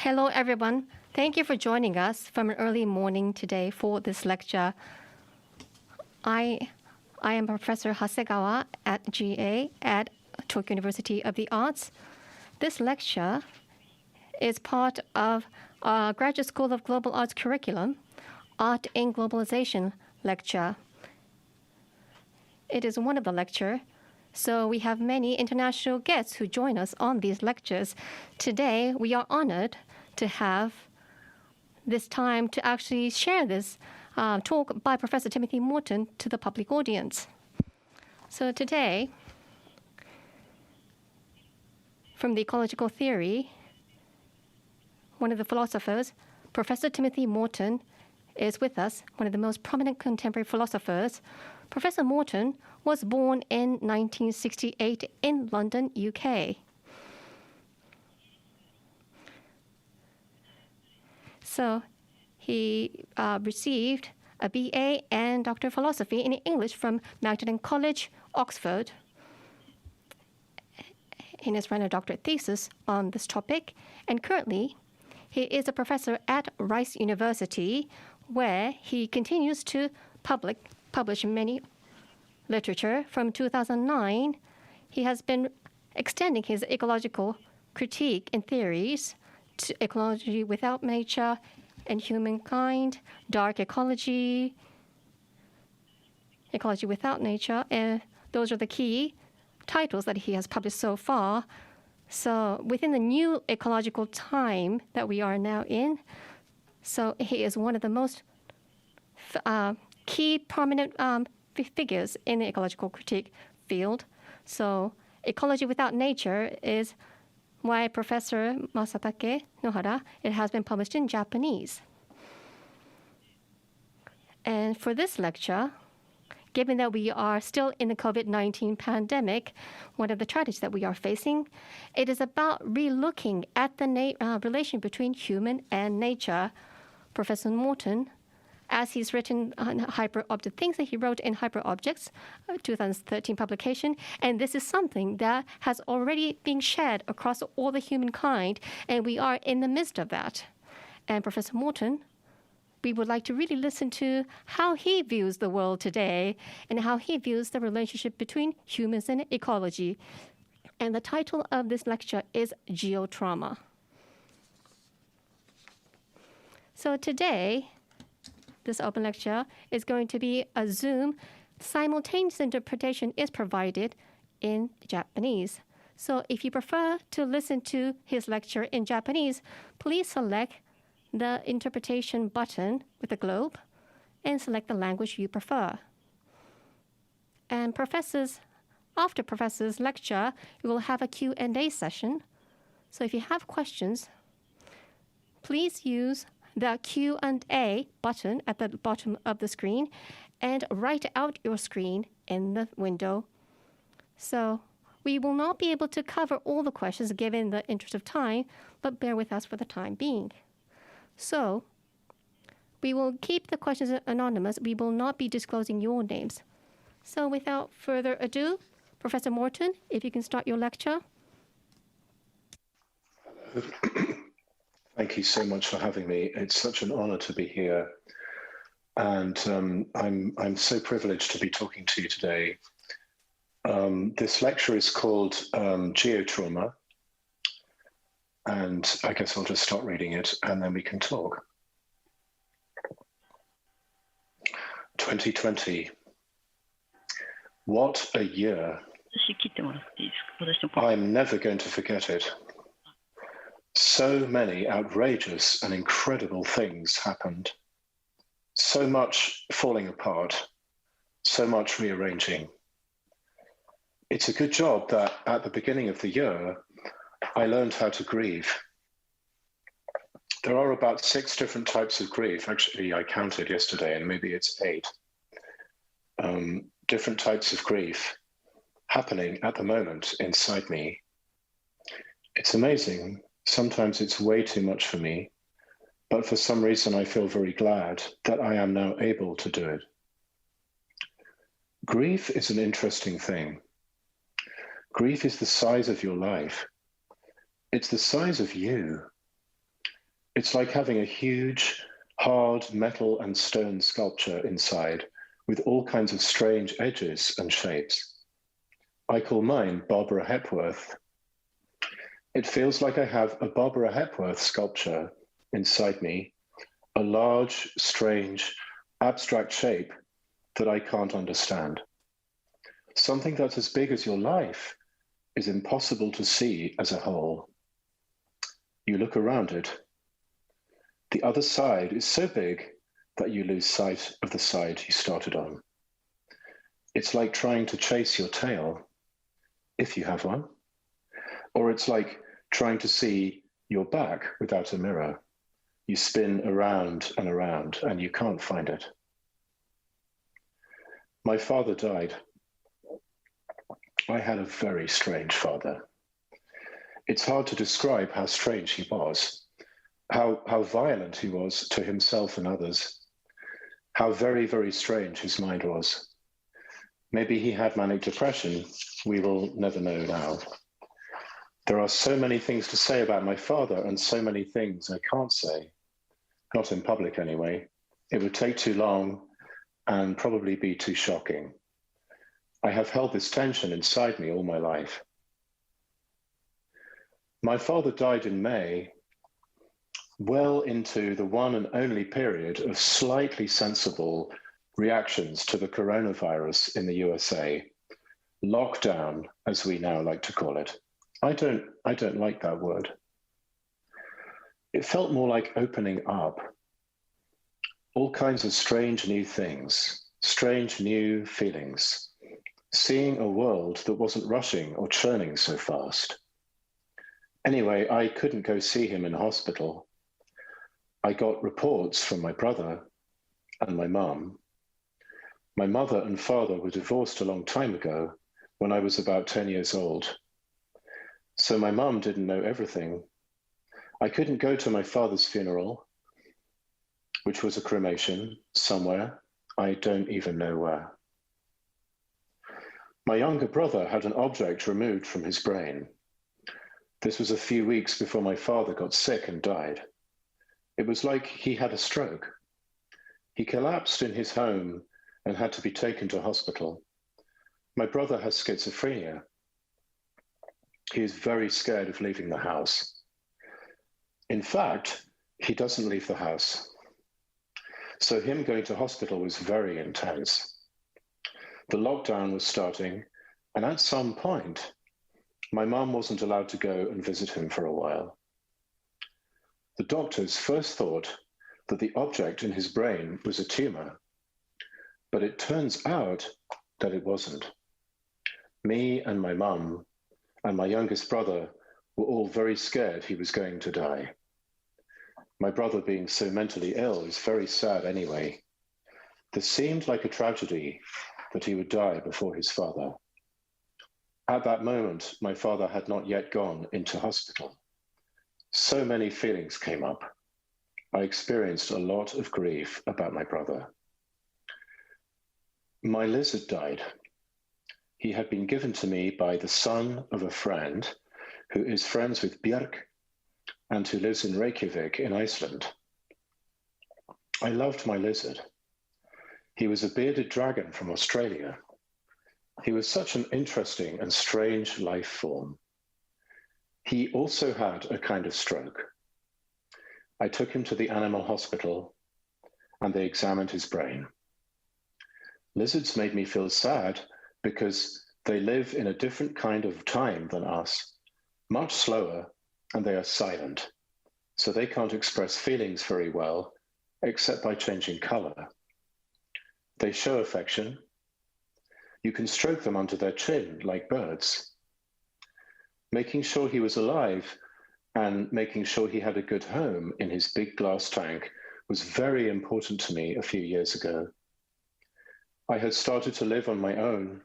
Hello, everyone. Thank you for joining us from an early morning today for this lecture. I am Professor Hasegawa at GA at Tokyo University of the Arts. This lecture is part of our Graduate School of Global Arts curriculum, Art in Globalization lecture. It is one of the lecture, so we have many international guests who join us on these lectures. Today, we are honored to have this time to actually share this talk by Professor Timothy Morton to the public audience. So today, from the ecological theory, one of the philosophers, Professor Timothy Morton, is with us, one of the most prominent contemporary philosophers. Professor Morton was born in 1968 in London, UK. So he received a BA and Doctor of Philosophy in English from Magdalen College, Oxford. He has run a doctorate thesis on this topic, and currently he is a professor at Rice University, where he continues to publish many literature. From 2009, he has been extending his ecological critique and theories to ecology without nature and humankind, dark ecology, ecology without nature, and those are the key titles that he has published so far. So within the new ecological time that we are now in, so he is one of the most key prominent figures in the ecological critique field. So ecology without nature is by Professor Masatake Nohara. It has been published in Japanese. And for this lecture, given that we are still in the COVID-19 pandemic, one of the tragedies that we are facing, it is about relooking at the relation between human and nature. Professor Morton, as he's written on hyper-object, things that he wrote in Hyper-Objects, 2013 publication, and this is something that has already been shared across all the humankind, and we are in the midst of that. And Professor Morton, we would like to really listen to how he views the world today and how he views the relationship between humans and ecology. And the title of this lecture is Geotrauma. So today, this open lecture is going to be a Zoom. Simultaneous interpretation is provided in Japanese. So if you prefer to listen to his lecture in Japanese, please select the interpretation button with the globe and select the language you prefer. And after Professor's lecture, we will have a Q&A session. So if you have questions, please use the Q&A button at the bottom of the screen and write out your screen in the window. So we will not be able to cover all the questions given the interest of time, but bear with us for the time being. So we will keep the questions anonymous. We will not be disclosing your names. So without further ado, Professor Morton, if you can start your lecture. Thank you so much for having me. It's such an honor to be here. And I'm so privileged to be talking to you today. This lecture is called Geotrauma. And I guess I'll just start reading it and then we can talk. 2020. What a year. I'm never going to forget it. So many outrageous and incredible things happened. So much falling apart, so much rearranging. It's a good job that at the beginning of the year, I learned how to grieve. There are about 6 different types of grief. Actually, I counted yesterday and maybe it's 8. Different types of grief happening at the moment inside me. It's amazing. Sometimes it's way too much for me, but for some reason I feel very glad that I am now able to do it. Grief is an interesting thing. Grief is the size of your life. It's the size of you. It's like having a huge, hard metal and stone sculpture inside with all kinds of strange edges and shapes. I call mine Barbara Hepworth. It feels like I have a Barbara Hepworth sculpture inside me, a large, strange, abstract shape that I can't understand. Something that's as big as your life is impossible to see as a whole. You look around it. The other side is so big that you lose sight of the side you started on. It's like trying to chase your tail, if you have one, or it's like trying to see your back without a mirror. You spin around and you can't find it. My father died. I had a very strange father. It's hard to describe how strange he was, how violent he was to himself and others, how very, very strange his mind was. Maybe he had manic depression. We will never know now. There are so many things to say about my father and so many things I can't say, not in public anyway. It would take too long and probably be too shocking. I have held this tension inside me all my life. My father died in May, well into the one and only period of slightly sensible reactions to the coronavirus in the USA. Lockdown, as we now like to call it. I don't like that word. It felt more like opening up. All kinds of strange new things, strange new feelings. Seeing a world that wasn't rushing or churning so fast. Anyway, I couldn't go see him in hospital. I got reports from my brother and my mum. My mother and father were divorced a long time ago when I was about 10 years old. So my mum didn't know everything. I couldn't go to my father's funeral, which was a cremation somewhere. I don't even know where. My younger brother had an object removed from his brain. This was a few weeks before my father got sick and died. It was like he had a stroke. He collapsed in his home and had to be taken to hospital. My brother has schizophrenia. He is very scared of leaving the house. In fact, he doesn't leave the house. So him going to hospital was very intense. The lockdown was starting, and at some point, my mum wasn't allowed to go and visit him for a while. The doctors first thought that the object in his brain was a tumor, but it turns out that it wasn't. Me and my mum and my youngest brother were all very scared he was going to die. My brother being so mentally ill is very sad anyway. This seemed like a tragedy that he would die before his father. At that moment, my father had not yet gone into hospital. So many feelings came up. I experienced a lot of grief about my brother. My lizard died. He had been given to me by the son of a friend who is friends with Björk and who lives in Reykjavik in Iceland. I loved my lizard. He was a bearded dragon from Australia. He was such an interesting and strange life form. He also had a kind of stroke. I took him to the animal hospital and they examined his brain. Lizards made me feel sad because they live in a different kind of time than us, much slower, and they are silent. So they can't express feelings very well, except by changing color. They show affection. You can stroke them under their chin like birds. Making sure he was alive and making sure he had a good home in his big glass tank was very important to me a few years ago. I had started to live on my own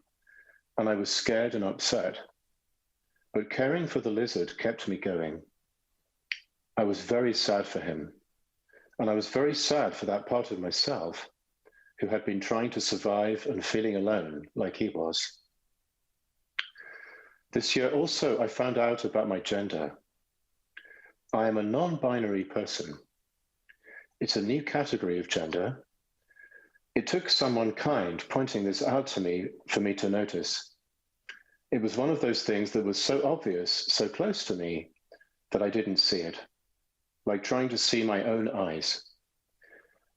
and I was scared and upset, but caring for the lizard kept me going. I was very sad for him, and I was very sad for that part of myself who had been trying to survive and feeling alone like he was. This year also, I found out about my gender. I am a non-binary person. It's a new category of gender. It took someone kind pointing this out to me for me to notice. It was one of those things that was so obvious, so close to me, that I didn't see it, like trying to see my own eyes.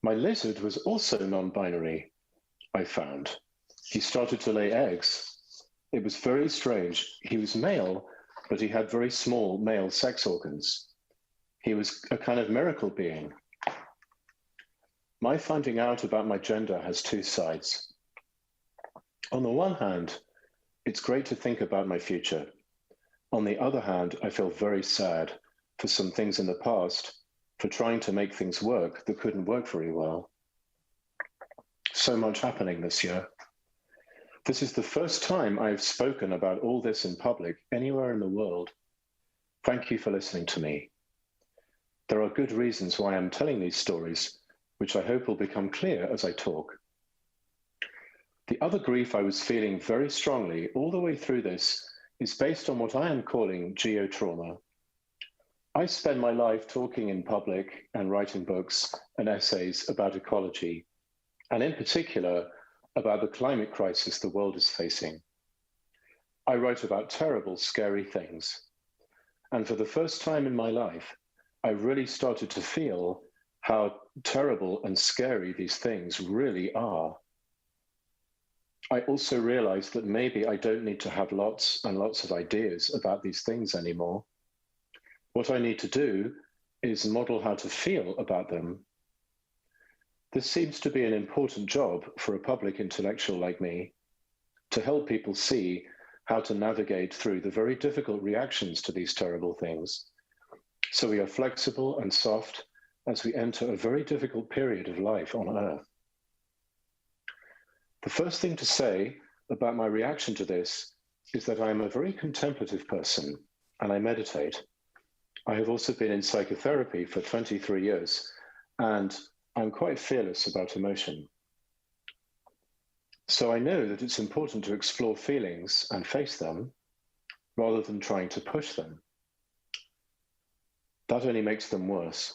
My lizard was also non-binary, I found. He started to lay eggs. It was very strange. He was male, but he had very small male sex organs. He was a kind of miracle being. My finding out about my gender has two sides. On the one hand, it's great to think about my future. On the other hand, I feel very sad for some things in the past, for trying to make things work that couldn't work very well. So much happening this year. This is the first time I've spoken about all this in public anywhere in the world. Thank you for listening to me. There are good reasons why I'm telling these stories, which I hope will become clear as I talk. The other grief I was feeling very strongly all the way through this is based on what I am calling geotrauma. I spend my life talking in public and writing books and essays about ecology, and in particular, about the climate crisis the world is facing. I write about terrible, scary things. And for the first time in my life, I really started to feel how terrible and scary these things really are. I also realized that maybe I don't need to have lots and lots of ideas about these things anymore. What I need to do is model how to feel about them. This seems to be an important job for a public intellectual like me, to help people see how to navigate through the very difficult reactions to these terrible things, so we are flexible and soft as we enter a very difficult period of life on Earth. The first thing to say about my reaction to this is that I am a very contemplative person and I meditate. I have also been in psychotherapy for 23 years and I'm quite fearless about emotion. So I know that it's important to explore feelings and face them rather than trying to push them. That only makes them worse.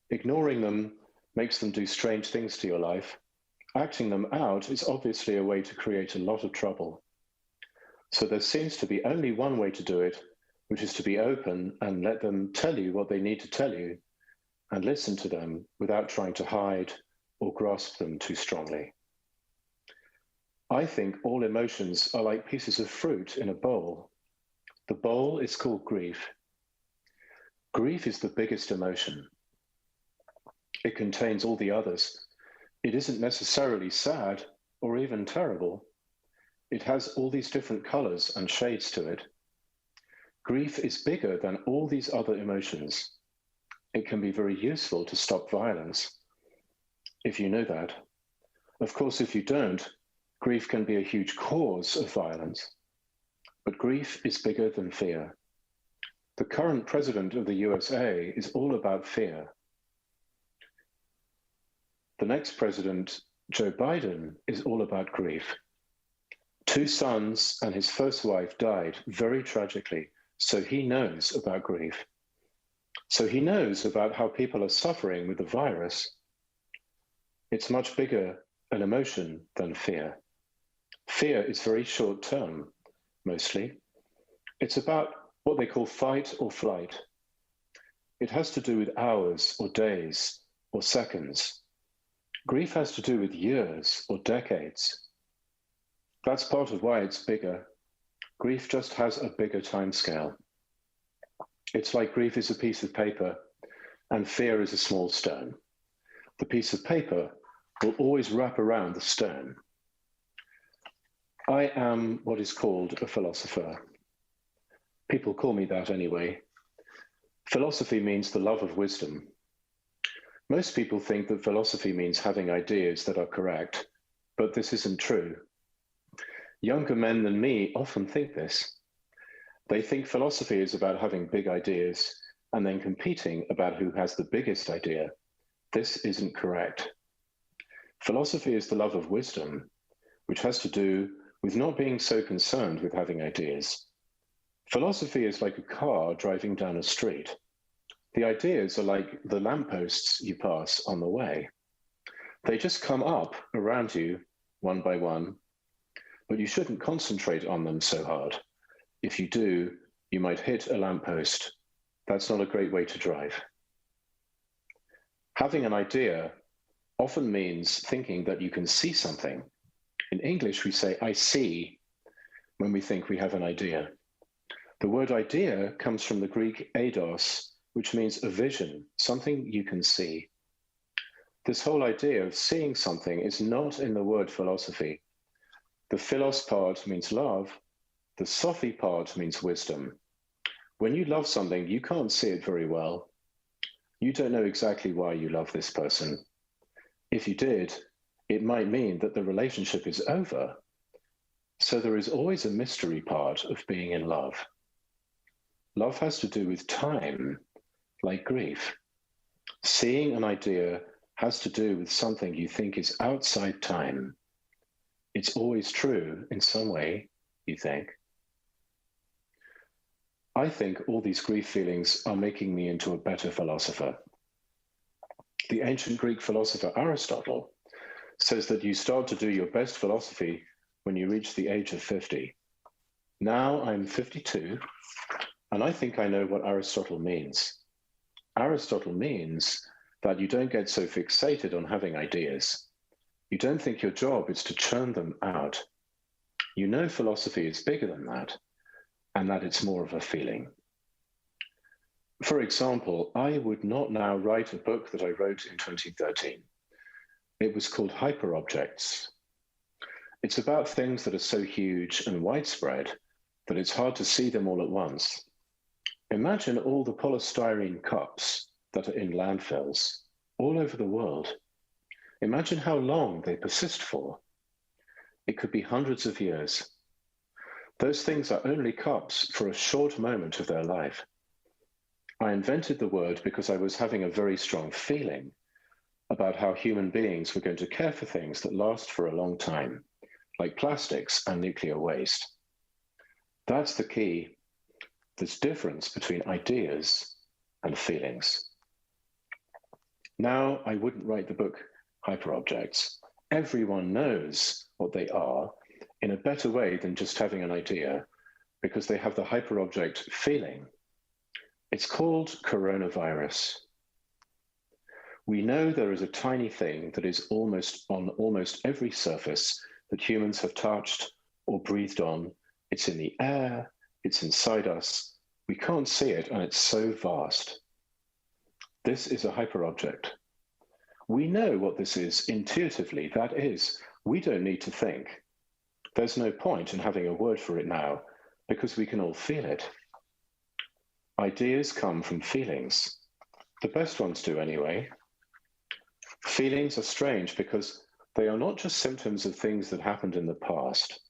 Ignoring them makes them do strange things to your life. Acting them out is obviously a way to create a lot of trouble. So there seems to be only one way to do it, which is to be open and let them tell you what they need to tell you and listen to them without trying to hide or grasp them too strongly. I think all emotions are like pieces of fruit in a bowl. The bowl is called grief. Grief is the biggest emotion. It contains all the others. It isn't necessarily sad or even terrible. It has all these different colors and shades to it. Grief is bigger than all these other emotions. It can be very useful to stop violence, if you know that. Of course, if you don't, grief can be a huge cause of violence. But grief is bigger than fear. The current president of the USA is all about fear. The next president, Joe Biden, is all about grief. 2 sons and his first wife died very tragically, so he knows about grief. So he knows about how people are suffering with the virus. It's much bigger an emotion than fear. Fear is very short term, mostly. It's about what they call fight or flight. It has to do with hours or days or seconds. Grief has to do with years or decades. That's part of why it's bigger. Grief just has a bigger timescale. It's like grief is a piece of paper and fear is a small stone. The piece of paper will always wrap around the stone. I am what is called a philosopher. People call me that anyway. Philosophy means the love of wisdom. Most people think that philosophy means having ideas that are correct, but this isn't true. Younger men than me often think this. They think philosophy is about having big ideas and then competing about who has the biggest idea. This isn't correct. Philosophy is the love of wisdom, which has to do with not being so concerned with having ideas. Philosophy is like a car driving down a street. The ideas are like the lampposts you pass on the way. They just come up around you one by one, but you shouldn't concentrate on them so hard. If you do, you might hit a lamppost. That's not a great way to drive. Having an idea often means thinking that you can see something. In English, we say, I see, when we think we have an idea. The word idea comes from the Greek eidos, which means a vision, something you can see. This whole idea of seeing something is not in the word philosophy. The philos part means love. The sophy part means wisdom. When you love something, you can't see it very well. You don't know exactly why you love this person. If you did, it might mean that the relationship is over. So there is always a mystery part of being in love. Love has to do with time, like grief. Seeing an idea has to do with something you think is outside time. It's always true in some way, you think. I think all these grief feelings are making me into a better philosopher. The ancient Greek philosopher Aristotle says that you start to do your best philosophy when you reach the age of 50. Now I'm 52, and I think I know what Aristotle means. Aristotle means that you don't get so fixated on having ideas. You don't think your job is to churn them out. You know philosophy is bigger than that, and that it's more of a feeling. For example, I would not now write a book that I wrote in 2013. It was called Hyperobjects. It's about things that are so huge and widespread that it's hard to see them all at once. Imagine all the polystyrene cups that are in landfills all over the world. Imagine how long they persist for. It could be hundreds of years. Those things are only cups for a short moment of their life. I invented the word because I was having a very strong feeling about how human beings were going to care for things that last for a long time, like plastics and nuclear waste. That's the key. There's difference between ideas and feelings. Now, I wouldn't write the book Hyperobjects. Everyone knows what they are in a better way than just having an idea, because they have the hyperobject feeling. It's called coronavirus. We know there is a tiny thing that is on almost every surface that humans have touched or breathed on. It's in the air, it's inside us. We can't see it, and it's so vast. This is a hyperobject. We know what this is intuitively. That is, we don't need to think. There's no point in having a word for it now, because we can all feel it. Ideas come from feelings. The best ones do anyway. Feelings are strange because they are not just symptoms of things that happened in the past.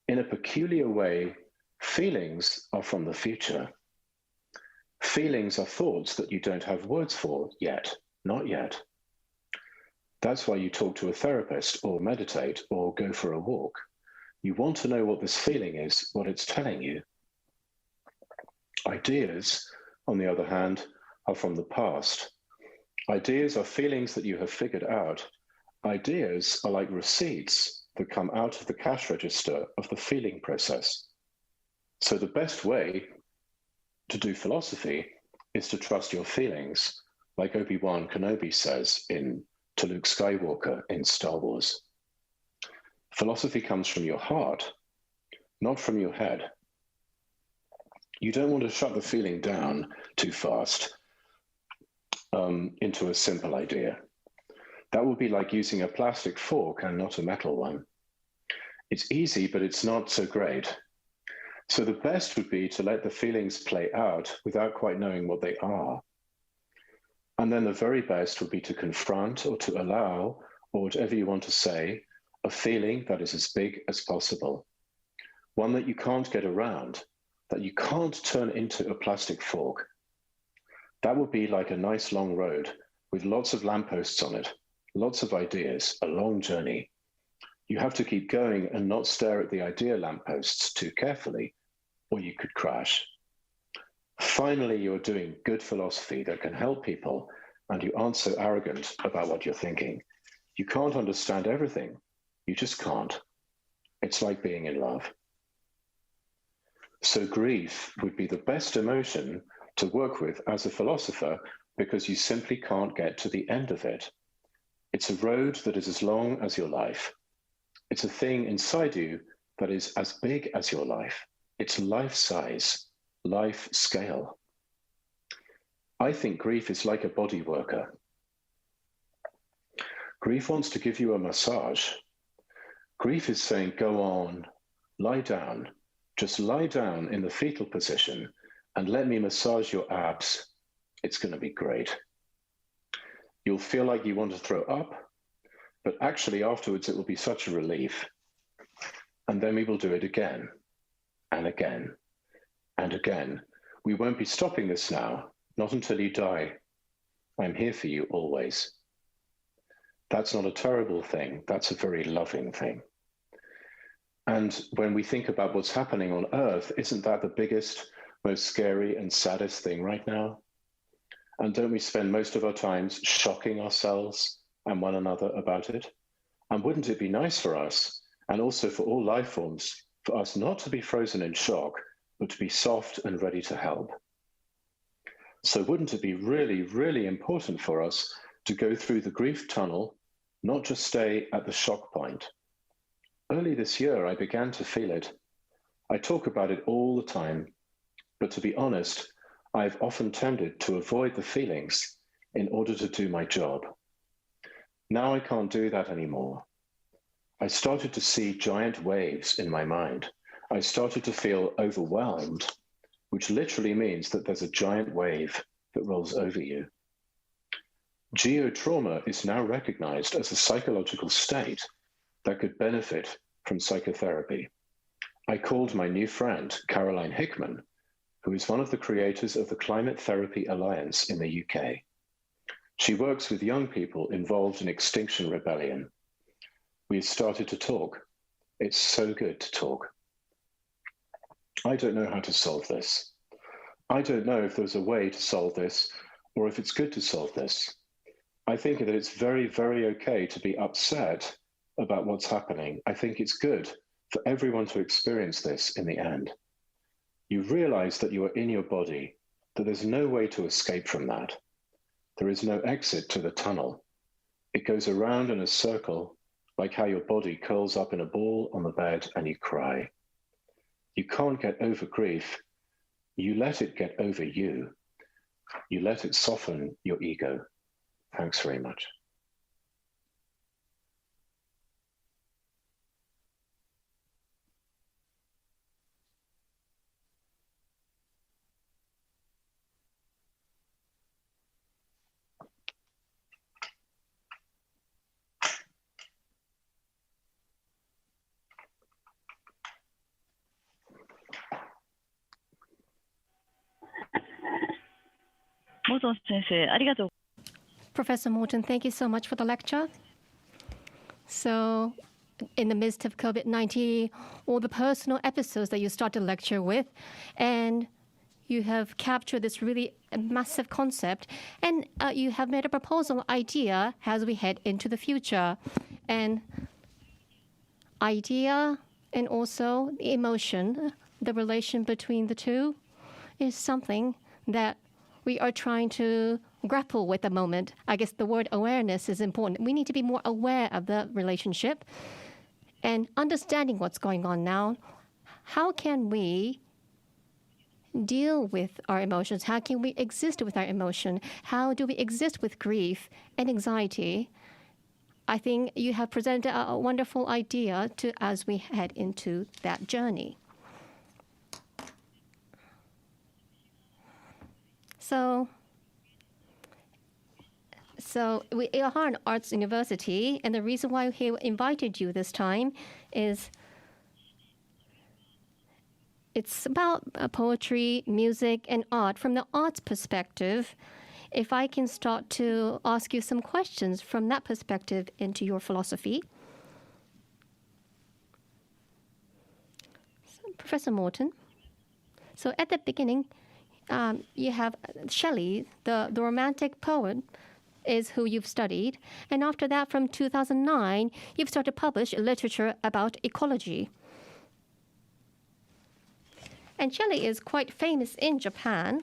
In a peculiar way, feelings are from the future. Feelings are thoughts that you don't have words for yet, not yet. That's why you talk to a therapist or meditate or go for a walk. You want to know what this feeling is, what it's telling you. Ideas, on the other hand, are from the past. Ideas are feelings that you have figured out. Ideas are like receipts that come out of the cash register of the feeling process. So the best way to do philosophy is to trust your feelings, like Obi-Wan Kenobi says to Luke Skywalker in Star Wars. Philosophy comes from your heart, not from your head. You don't want to shut the feeling down too fast into a simple idea. That would be like using a plastic fork and not a metal one. It's easy, but it's not so great. So the best would be to let the feelings play out without quite knowing what they are. And then the very best would be to confront or to allow, or whatever you want to say, a feeling that is as big as possible. One that you can't get around, that you can't turn into a plastic fork. That would be like a nice long road with lots of lampposts on it, lots of ideas, a long journey. You have to keep going and not stare at the idea lampposts too carefully, or you could crash. Finally, you're doing good philosophy that can help people, and you aren't so arrogant about what you're thinking. You can't understand everything. You just can't. It's like being in love. So grief would be the best emotion to work with as a philosopher because you simply can't get to the end of it. It's a road that is as long as your life. It's a thing inside you that is as big as your life. It's life size, life scale. I think grief is like a body worker. Grief wants to give you a massage. Grief is saying, go on, lie down. Just lie down in the fetal position and let me massage your abs. It's going to be great. You'll feel like you want to throw up, but actually afterwards it will be such a relief. And then we will do it again and again and again. We won't be stopping this now, not until you die. I'm here for you always. That's not a terrible thing. That's a very loving thing. And when we think about what's happening on Earth, isn't that the biggest, most scary and saddest thing right now? And don't we spend most of our times shocking ourselves and one another about it? And wouldn't it be nice for us, and also for all life forms, for us not to be frozen in shock, but to be soft and ready to help? So wouldn't it be really, really important for us to go through the grief tunnel, not just stay at the shock point? Early this year, I began to feel it. I talk about it all the time, but to be honest, I've often tended to avoid the feelings in order to do my job. Now I can't do that anymore. I started to see giant waves in my mind. I started to feel overwhelmed, which literally means that there's a giant wave that rolls over you. Geotrauma is now recognized as a psychological state that could benefit from psychotherapy. I called my new friend, Caroline Hickman, who is one of the creators of the Climate Therapy Alliance in the UK. She works with young people involved in Extinction Rebellion. We have started to talk. It's so good to talk. I don't know how to solve this. I don't know if there's a way to solve this or if it's good to solve this. I think that it's very, very okay to be upset about what's happening. I think it's good for everyone to experience this in the end. You realize that you are in your body, that there's no way to escape from that. There is no exit to the tunnel. It goes around in a circle, like how your body curls up in a ball on the bed and you cry. You can't get over grief. You let it get over you. You let it soften your ego. Thanks very much. Morton 先生、ありがとう。 Professor Morton, thank you so much for the lecture. So, in the midst of COVID-19, all the personal episodes that you started the lecture with, and you have captured this really massive concept, and you have made a proposal idea as we head into the future. And idea and also the emotion, the relation between the two, is something that we are trying to grapple with at the moment. I guess the word awareness is important. We need to be more aware of the relationship and understanding what's going on now. How can we deal with our emotions? How can we exist with our emotion? How do we exist with grief and anxiety? I think you have presented a wonderful idea as we head into that journey. So we are an arts university, and the reason why we invited you this time is it's about poetry, music, and art. From the arts perspective, if I can start to ask you some questions from that perspective into your philosophy. So, Professor Morton, so at the beginning, you have Shelley, the romantic poet, is who you've studied. And after that, from 2009, you've started to publish literature about ecology. And Shelley is quite famous in Japan,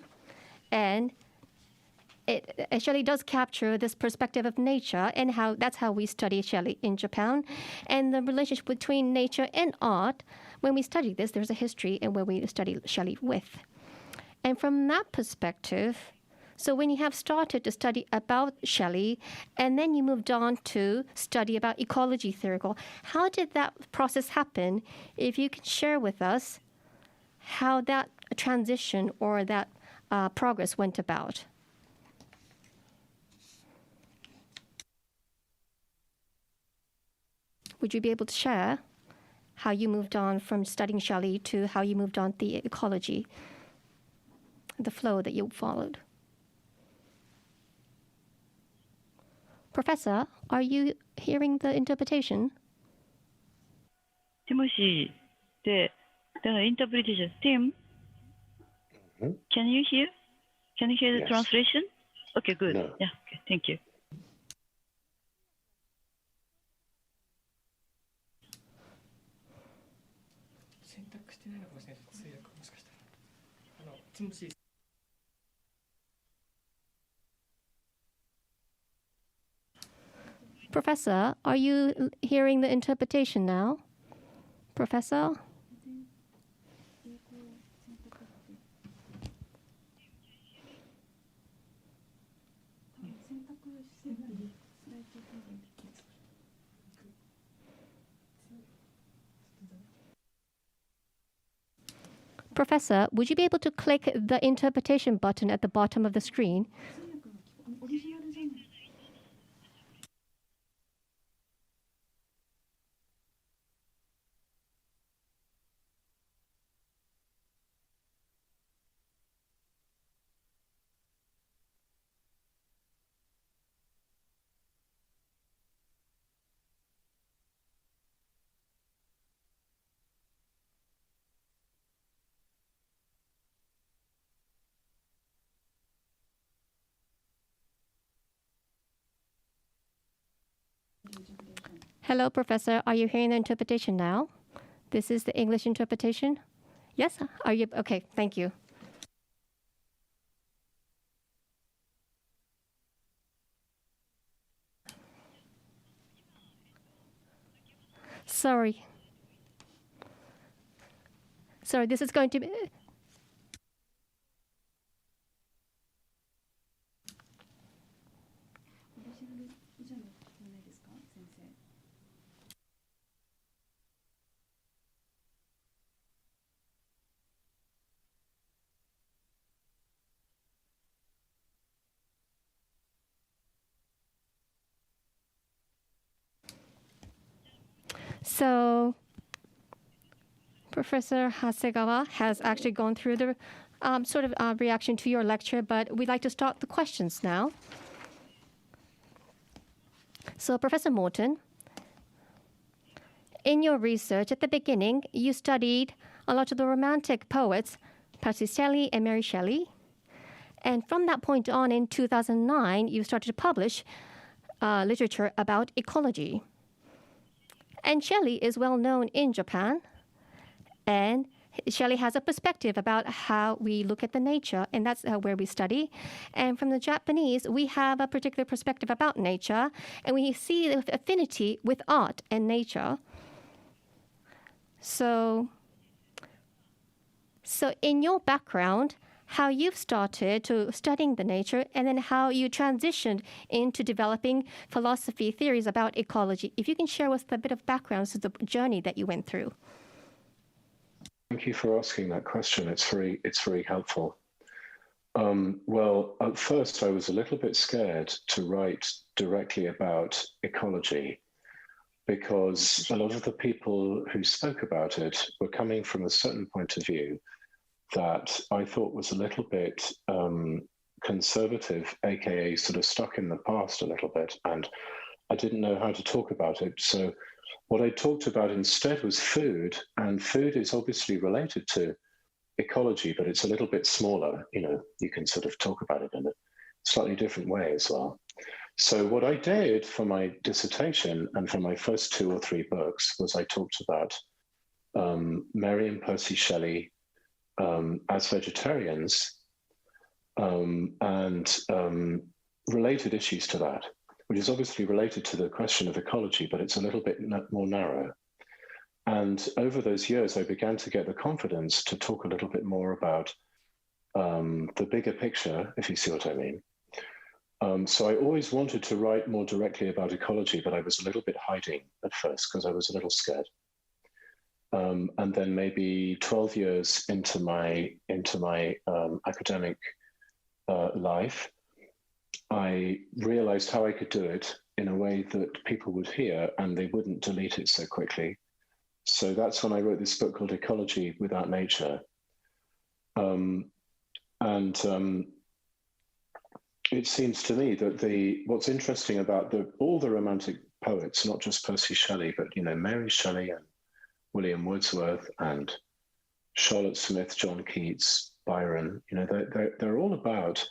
and Shelley does capture this perspective of nature, and that's how we study Shelley in Japan. And the relationship between nature and art, when we study this, there's a history and where we study Shelley with. And from that perspective, so when you have started to study about Shelley, and then you moved on to study about ecology theoretical, how did that process happen? If you can share with us how that transition or that progress went about. Would you be able to share how you moved on from studying Shelley to how you moved on to the ecology, the flow that you followed? Professor, are you hearing the interpretation? Timothy, the interpretation. Tim, can you hear? Can you hear the Yes. translation? Okay, good. No. Yeah, okay, thank you. Professor, are you hearing the interpretation now? Professor? Professor, would you be able to click the interpretation button at the bottom of the screen? Hello, Professor. Are you hearing the interpretation now? This is the English interpretation? Yes? Are you? Okay, thank you. Sorry, this is going to be... So Professor Hasegawa has actually gone through the reaction to your lecture, but we'd like to start the questions now. So Professor Morton, in your research at the beginning, you studied a lot of the romantic poets, Percy Shelley and Mary Shelley. And from that point on, in 2009, you started to publish literature about ecology. And Shelley is well known in Japan, and Shelley has a perspective about how we look at the nature, and that's where we study. And from the Japanese, we have a particular perspective about nature, and we see the affinity with art and nature. So in your background, how you've started to studying the nature, and then how you transitioned into developing philosophy theories about ecology. If you can share with us a bit of background to the journey that you went through. Thank you for asking that question. It's very helpful. Well, at first I was a little bit scared to write directly about ecology, because a lot of the people who spoke about it were coming from a certain point of view that I thought was a little bit conservative, aka sort of stuck in the past a little bit, and I didn't know how to talk about it. So what I talked about instead was food, and food is obviously related to ecology, but it's a little bit smaller. You can sort of talk about it in a slightly different way as well. So what I did for my dissertation and for my first 2 or 3 books was I talked about Mary and Percy Shelley as vegetarians and related issues to that, which is obviously related to the question of ecology, but it's a little bit more narrow. And over those years, I began to get the confidence to talk a little bit more about the bigger picture, if you see what I mean. So I always wanted to write more directly about ecology, but I was a little bit hiding at first because I was a little scared. And then maybe 12 years into my academic life, I realized how I could do it in a way that people would hear and they wouldn't delete it so quickly. So that's when I wrote this book called Ecology Without Nature. It seems to me that what's interesting about all the Romantic poets, not just Percy Shelley, but Mary Shelley and William Wordsworth and Charlotte Smith, John Keats, Byron, they're all about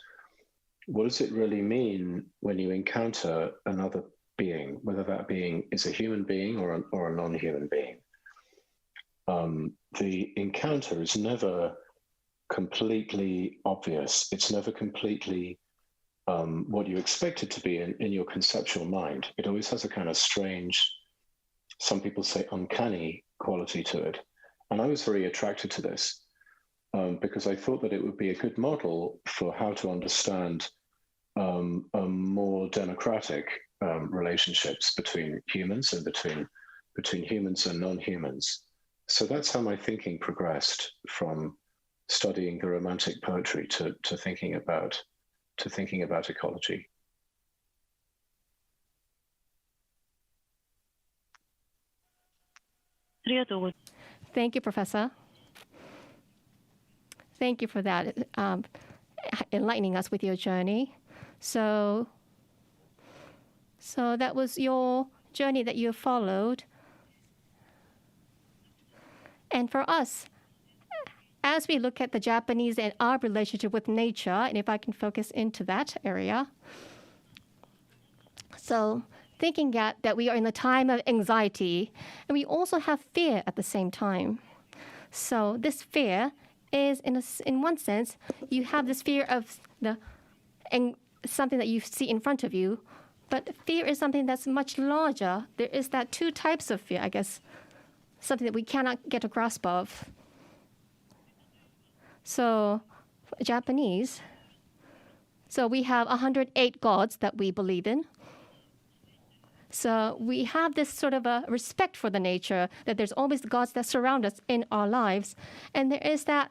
what does it really mean when you encounter another being, whether that being is a human being or a non-human being. The encounter is never completely obvious. It's never completely what you expect it to be in your conceptual mind. It always has a kind of strange, some people say uncanny quality to it. And I was very attracted to this because I thought that it would be a good model for how to understand more democratic relationships between humans and between humans and non-humans. So that's how my thinking progressed from studying the Romantic poetry to thinking about ecology. Thank you, Professor. Thank you for that, enlightening us with your journey. So that was your journey that you followed. And for us, as we look at the Japanese and our relationship with nature, and if I can focus into that area, so thinking that we are in a time of anxiety, and we also have fear at the same time. So this fear is, in one sense, you have this fear of something that you see in front of you, but fear is something that's much larger. There is that 2 types of fear, I guess, something that we cannot get a grasp of. So Japanese, so we have 108 gods that we believe in. So we have this sort of a respect for the nature, that there's always gods that surround us in our lives. And there is that,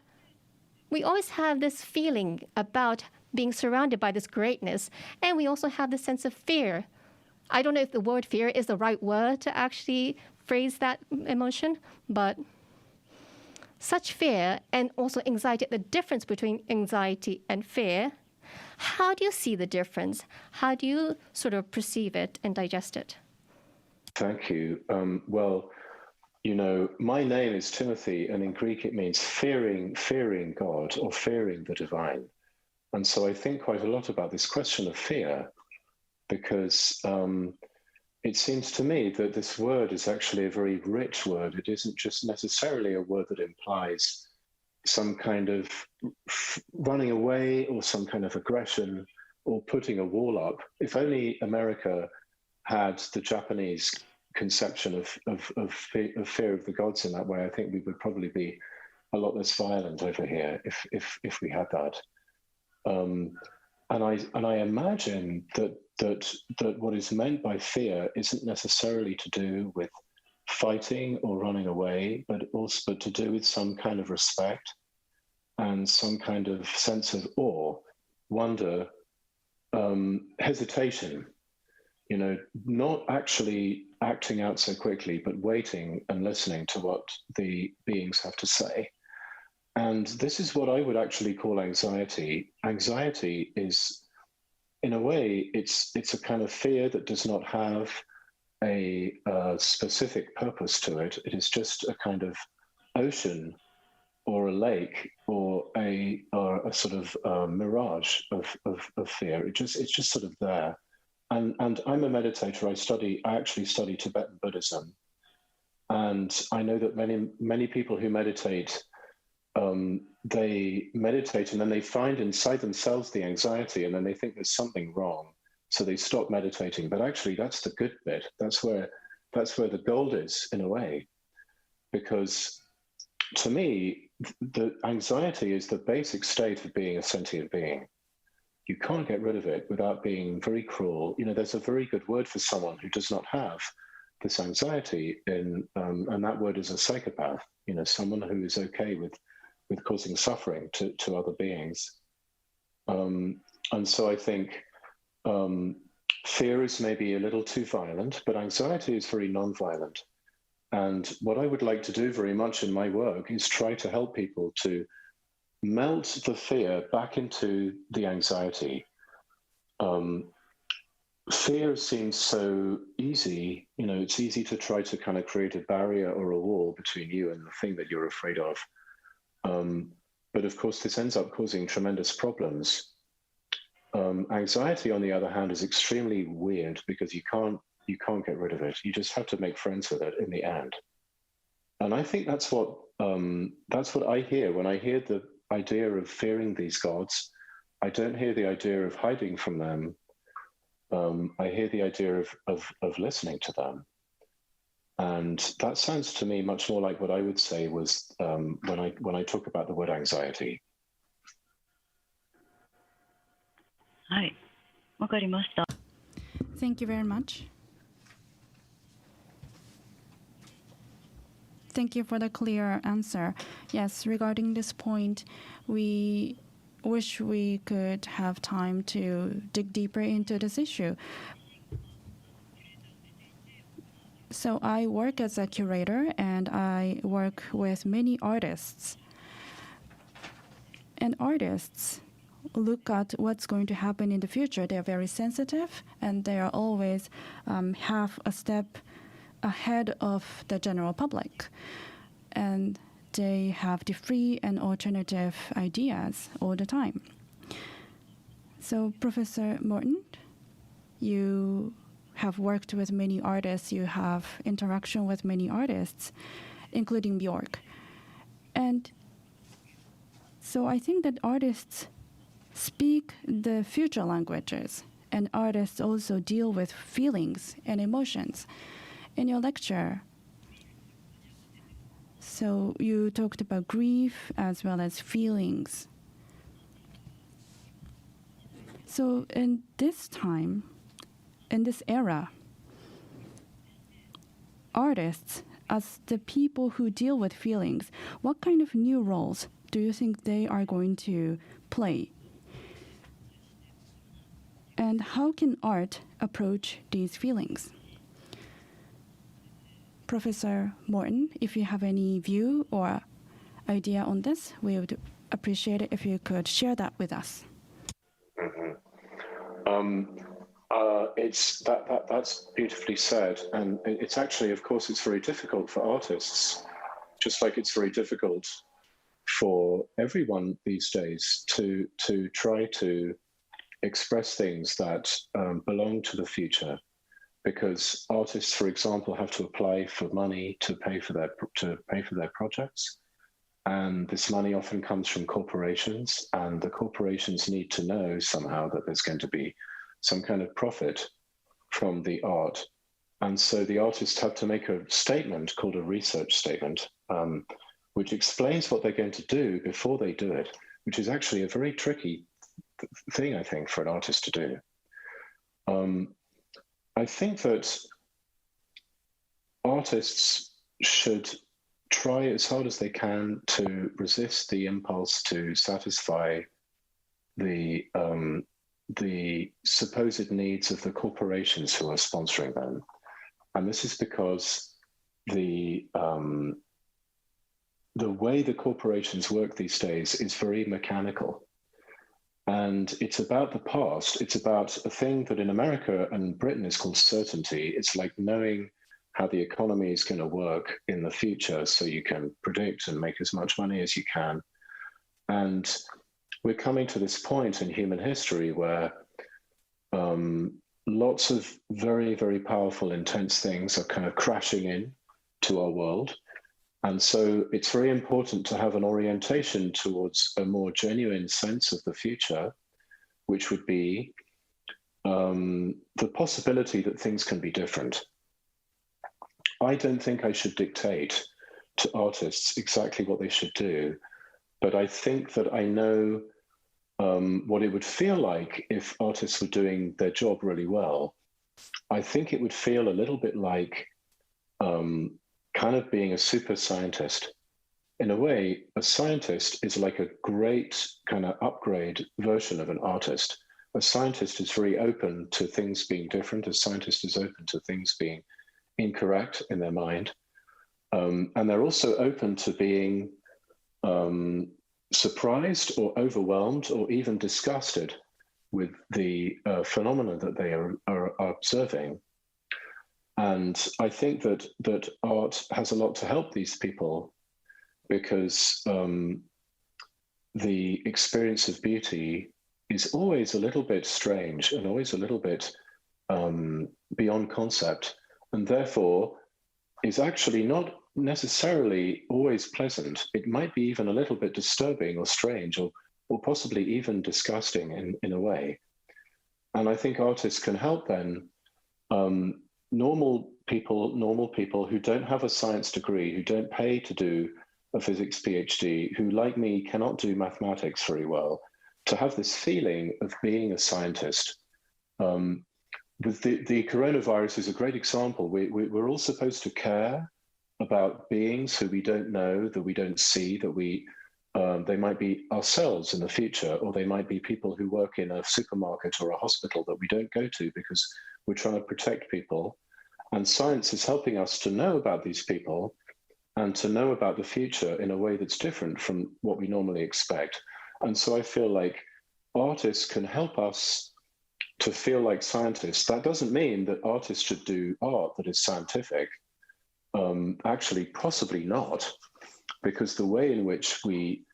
we always have this feeling about being surrounded by this greatness. And we also have this sense of fear. I don't know if the word fear is the right word to actually phrase that emotion, but such fear and also anxiety, the difference between anxiety and fear, how do you see the difference? How do you sort of perceive it and digest it? Thank you. Well, my name is Timothy, and in Greek it means fearing God or fearing the divine. And so I think quite a lot about this question of fear, because it seems to me that this word is actually a very rich word. It isn't just necessarily a word that implies some kind of running away or some kind of aggression or putting a wall up. If only America had the Japanese conception of fear of the gods in that way, I think we would probably be a lot less violent over here if we had that. And I imagine that what is meant by fear isn't necessarily to do with fighting or running away, but also to do with some kind of respect and some kind of sense of awe, wonder, hesitation, not actually acting out so quickly, but waiting and listening to what the beings have to say. And this is what I would actually call anxiety. Anxiety is, in a way, it's a kind of fear that does not have a specific purpose to it. It is just a kind of ocean or a lake or a sort of mirage of fear. It's just sort of there. And I'm a meditator. I actually study Tibetan Buddhism, and I know that many people who meditate, they meditate and then they find inside themselves the anxiety, and then they think there's something wrong, so they stop meditating. But actually, that's the good bit. That's where the gold is, in a way, because to me, the anxiety is the basic state of being a sentient being. You can't get rid of it without being very cruel. There's a very good word for someone who does not have this anxiety, and that word is a psychopath. Someone who is okay with causing suffering to other beings. And so I think fear is maybe a little too violent, but anxiety is very non-violent. And what I would like to do very much in my work is try to help people to melt the fear back into the anxiety. Fear seems so easy. It's easy to try to kind of create a barrier or a wall between you and the thing that you're afraid of. But of course, this ends up causing tremendous problems. Anxiety, on the other hand, is extremely weird because you can't get rid of it. You just have to make friends with it in the end. And I think that's what I hear when I hear the idea of fearing these gods. I don't hear the idea of hiding from them. I hear the idea of listening to them. And that sounds to me much more like what I would say was when I talk about the word anxiety. はい、わかりました。 Thank you very much. Thank you for the clear answer. Yes, regarding this point, we wish we could have time to dig deeper into this issue. So I work as a curator, and I work with many artists. And artists look at what's going to happen in the future. They're very sensitive, and they are always half a step ahead of the general public. And they have the free and alternative ideas all the time. So, Professor Morton, you have worked with many artists, you have interaction with many artists, including Bjork. And so I think that artists speak the future languages, and artists also deal with feelings and emotions. In your lecture, so you talked about grief as well as feelings. So in this time, in this era, artists, as the people who deal with feelings, what kind of new roles do you think they are going to play? And how can art approach these feelings? Professor Morton, if you have any view or idea on this, we would appreciate it if you could share that with us. That's beautifully said, and it's actually, of course, it's very difficult for artists, just like it's very difficult for everyone these days to try to express things that belong to the future, because artists, for example, have to apply for money to pay for their projects, and this money often comes from corporations, and the corporations need to know somehow that there's going to be some kind of profit from the art. And so the artists have to make a statement called a research statement, which explains what they're going to do before they do it, which is actually a very tricky thing, I think, for an artist to do. I think that artists should try as hard as they can to resist the impulse to satisfy the supposed needs of the corporations who are sponsoring them. And this is because the way the corporations work these days is very mechanical. And it's about the past. It's about a thing that in America and Britain is called certainty. It's like knowing how the economy is going to work in the future so you can predict and make as much money as you can. And we're coming to this point in human history where lots of very, very powerful, intense things are kind of crashing in to our world. And so it's very important to have an orientation towards a more genuine sense of the future, which would be the possibility that things can be different. I don't think I should dictate to artists exactly what they should do, but I think that I know what it would feel like if artists were doing their job really well. I think it would feel a little bit like kind of being a super scientist. In a way, a scientist is like a great kind of upgrade version of an artist. A scientist is very open to things being different. A scientist is open to things being incorrect in their mind. And they're also open to being surprised or overwhelmed or even disgusted with the phenomena that they are observing. And I think that art has a lot to help these people, because the experience of beauty is always a little bit strange and always a little bit beyond concept, and therefore is actually not necessarily always pleasant. It might be even a little bit disturbing or strange or possibly even disgusting in a way. And I think artists can help then normal people who don't have a science degree, who don't pay to do a physics PhD, who like me cannot do mathematics very well, to have this feeling of being a scientist. With the coronavirus is a great example. We're all supposed to care about beings who we don't know, that we don't see, that they might be ourselves in the future, or they might be people who work in a supermarket or a hospital that we don't go to because we're trying to protect people. And science is helping us to know about these people and to know about the future in a way that's different from what we normally expect. And so I feel like artists can help us to feel like scientists. That doesn't mean that artists should do art that is scientific. Actually, possibly not, because the way in which we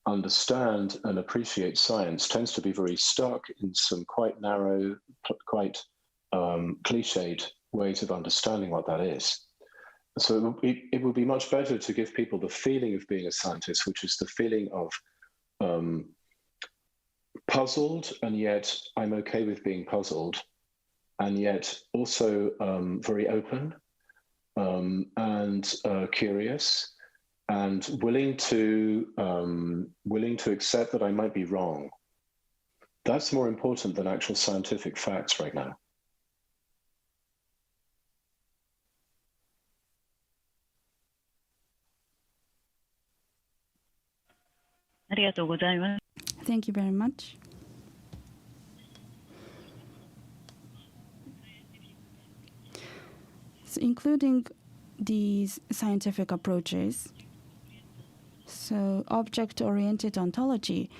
understand and appreciate science tends to be very stuck in some quite narrow, quite cliched ways of understanding what that is. So it would be much better to give people the feeling of being a scientist, which is the feeling of puzzled, and yet I'm okay with being puzzled, and yet also very open and curious, and willing to accept that I might be wrong. That's more important than actual scientific facts right now. Thank you very much. So including these scientific approaches, so object-oriented ontology,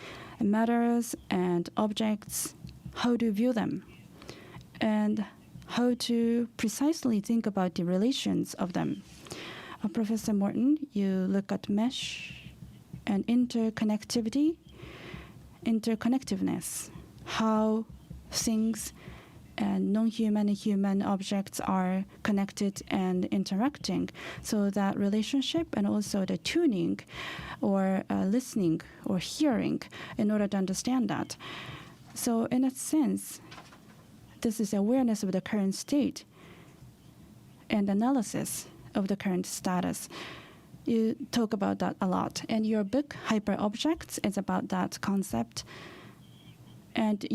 matters and objects, how to view them, and how to precisely think about the relations of them. Professor Morton, you look at mesh and interconnectiveness, how things and non-human and human objects are connected and interacting. So that relationship and also the tuning or listening or hearing in order to understand that. So in a sense, this is awareness of the current state and analysis of the current status. You talk about that a lot. And your book, Hyperobjects, is about that concept. And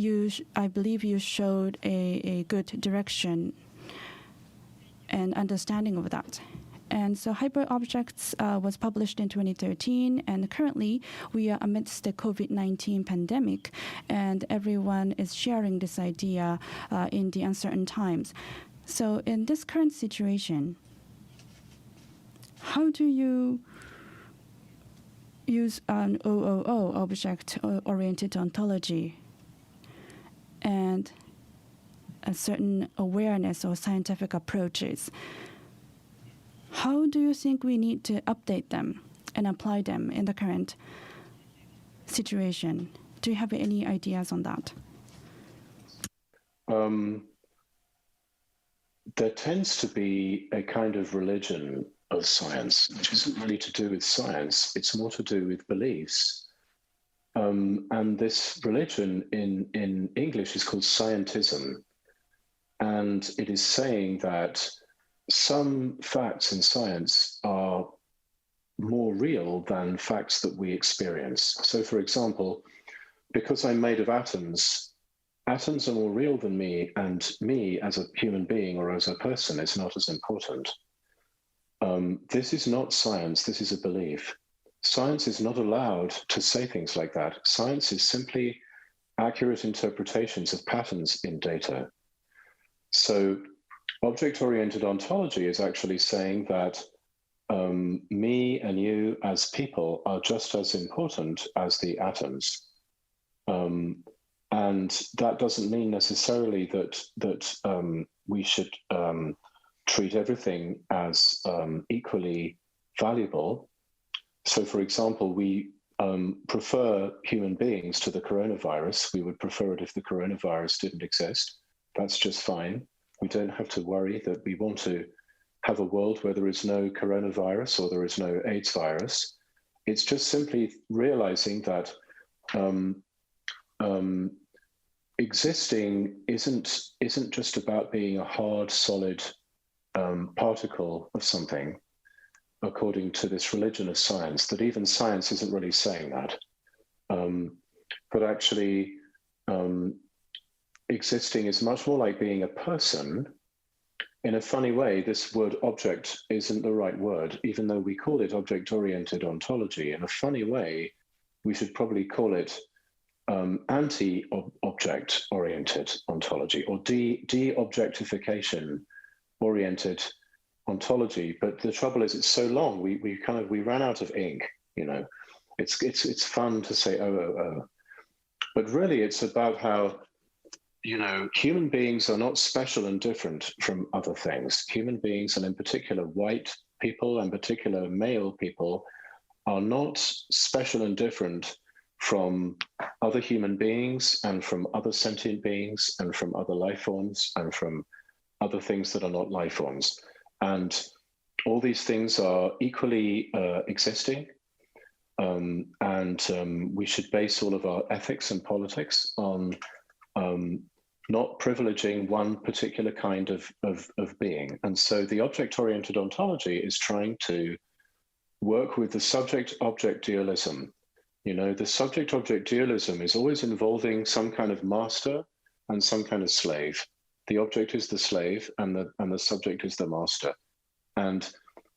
I believe you showed a good direction and understanding of that. And so Hyperobjects was published in 2013, and currently we are amidst the COVID-19 pandemic, and everyone is sharing this idea in the uncertain times. So in this current situation, how do you use an OOO, object-oriented ontology, and a certain awareness or scientific approaches How do you think we need to update them and apply them in the current situation? Do you have any ideas on that? There tends to be a kind of religion of science, which isn't really to do with science, it's more to do with beliefs. And this religion in English is called scientism. And it is saying that some facts in science are more real than facts that we experience. So for example, because I'm made of atoms, atoms are more real than me, and me as a human being or as a person is not as important. This is not science, this is a belief. Science is not allowed to say things like that. Science is simply accurate interpretations of patterns in data. So object-oriented ontology is actually saying that me and you as people are just as important as the atoms. And that doesn't mean necessarily that we should treat everything as equally valuable. So, for example, we prefer human beings to the coronavirus. We would prefer it if the coronavirus didn't exist. That's just fine. We don't have to worry that we want to have a world where there is no coronavirus or there is no AIDS virus. It's just simply realizing that existing isn't just about being a hard, solid particle of something, according to this religion of science, that even science isn't really saying that. But actually, existing is much more like being a person. In a funny way, this word object isn't the right word, even though we call it object-oriented ontology. In a funny way, we should probably call it anti-object-oriented ontology, or de-objectification-oriented ontology. But the trouble is, it's so long. We ran out of ink. You know, it's fun to say oh, but really it's about how, you know, human beings are not special and different from other things. Human beings, and in particular white people and particular male people, are not special and different from other human beings and from other sentient beings and from other life forms and from other things that are not life forms. And all these things are equally existing. And we should base all of our ethics and politics on not privileging one particular kind of being. And so the object-oriented ontology is trying to work with the subject-object dualism. You know, the subject-object dualism is always involving some kind of master and some kind of slave. The object is the slave and the subject is the master. And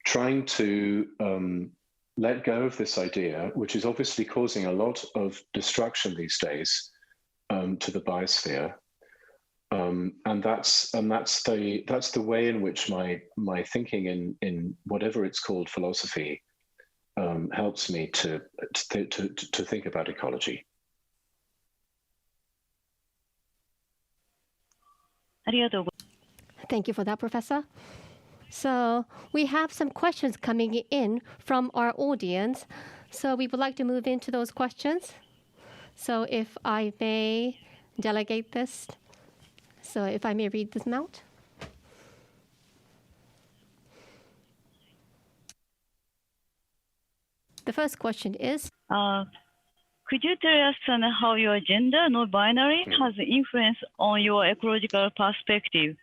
trying to let go of this idea, which is obviously causing a lot of destruction these days to the biosphere. And that's the way in which my thinking in whatever it's called philosophy helps me to think about ecology. ありがとうご Thank you for that, Professor. So we have some questions coming in from our audience. So we would like to move into those questions. So if I may delegate this. So if I may read them out. The first question is, Could you tell us how your gender, not binary, has influence on your ecological perspective?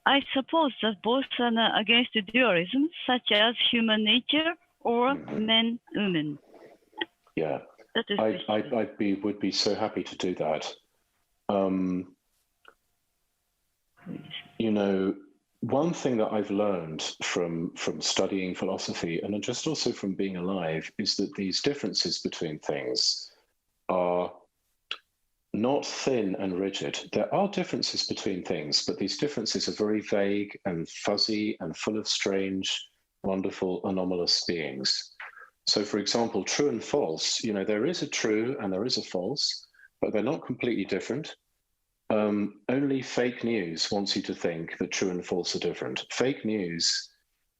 I suppose that both are against dualism, such as human nature or men, women. Yeah, That is would be so happy to do that. You know, one thing that I've learned from studying philosophy and just also from being alive is that these differences between things are not thin and rigid. There are differences between things, but these differences are very vague and fuzzy and full of strange, wonderful, anomalous beings. So for example, true and false, you know, there is a true and there is a false, but they're not completely different. Only fake news wants you to think that true and false are different. Fake news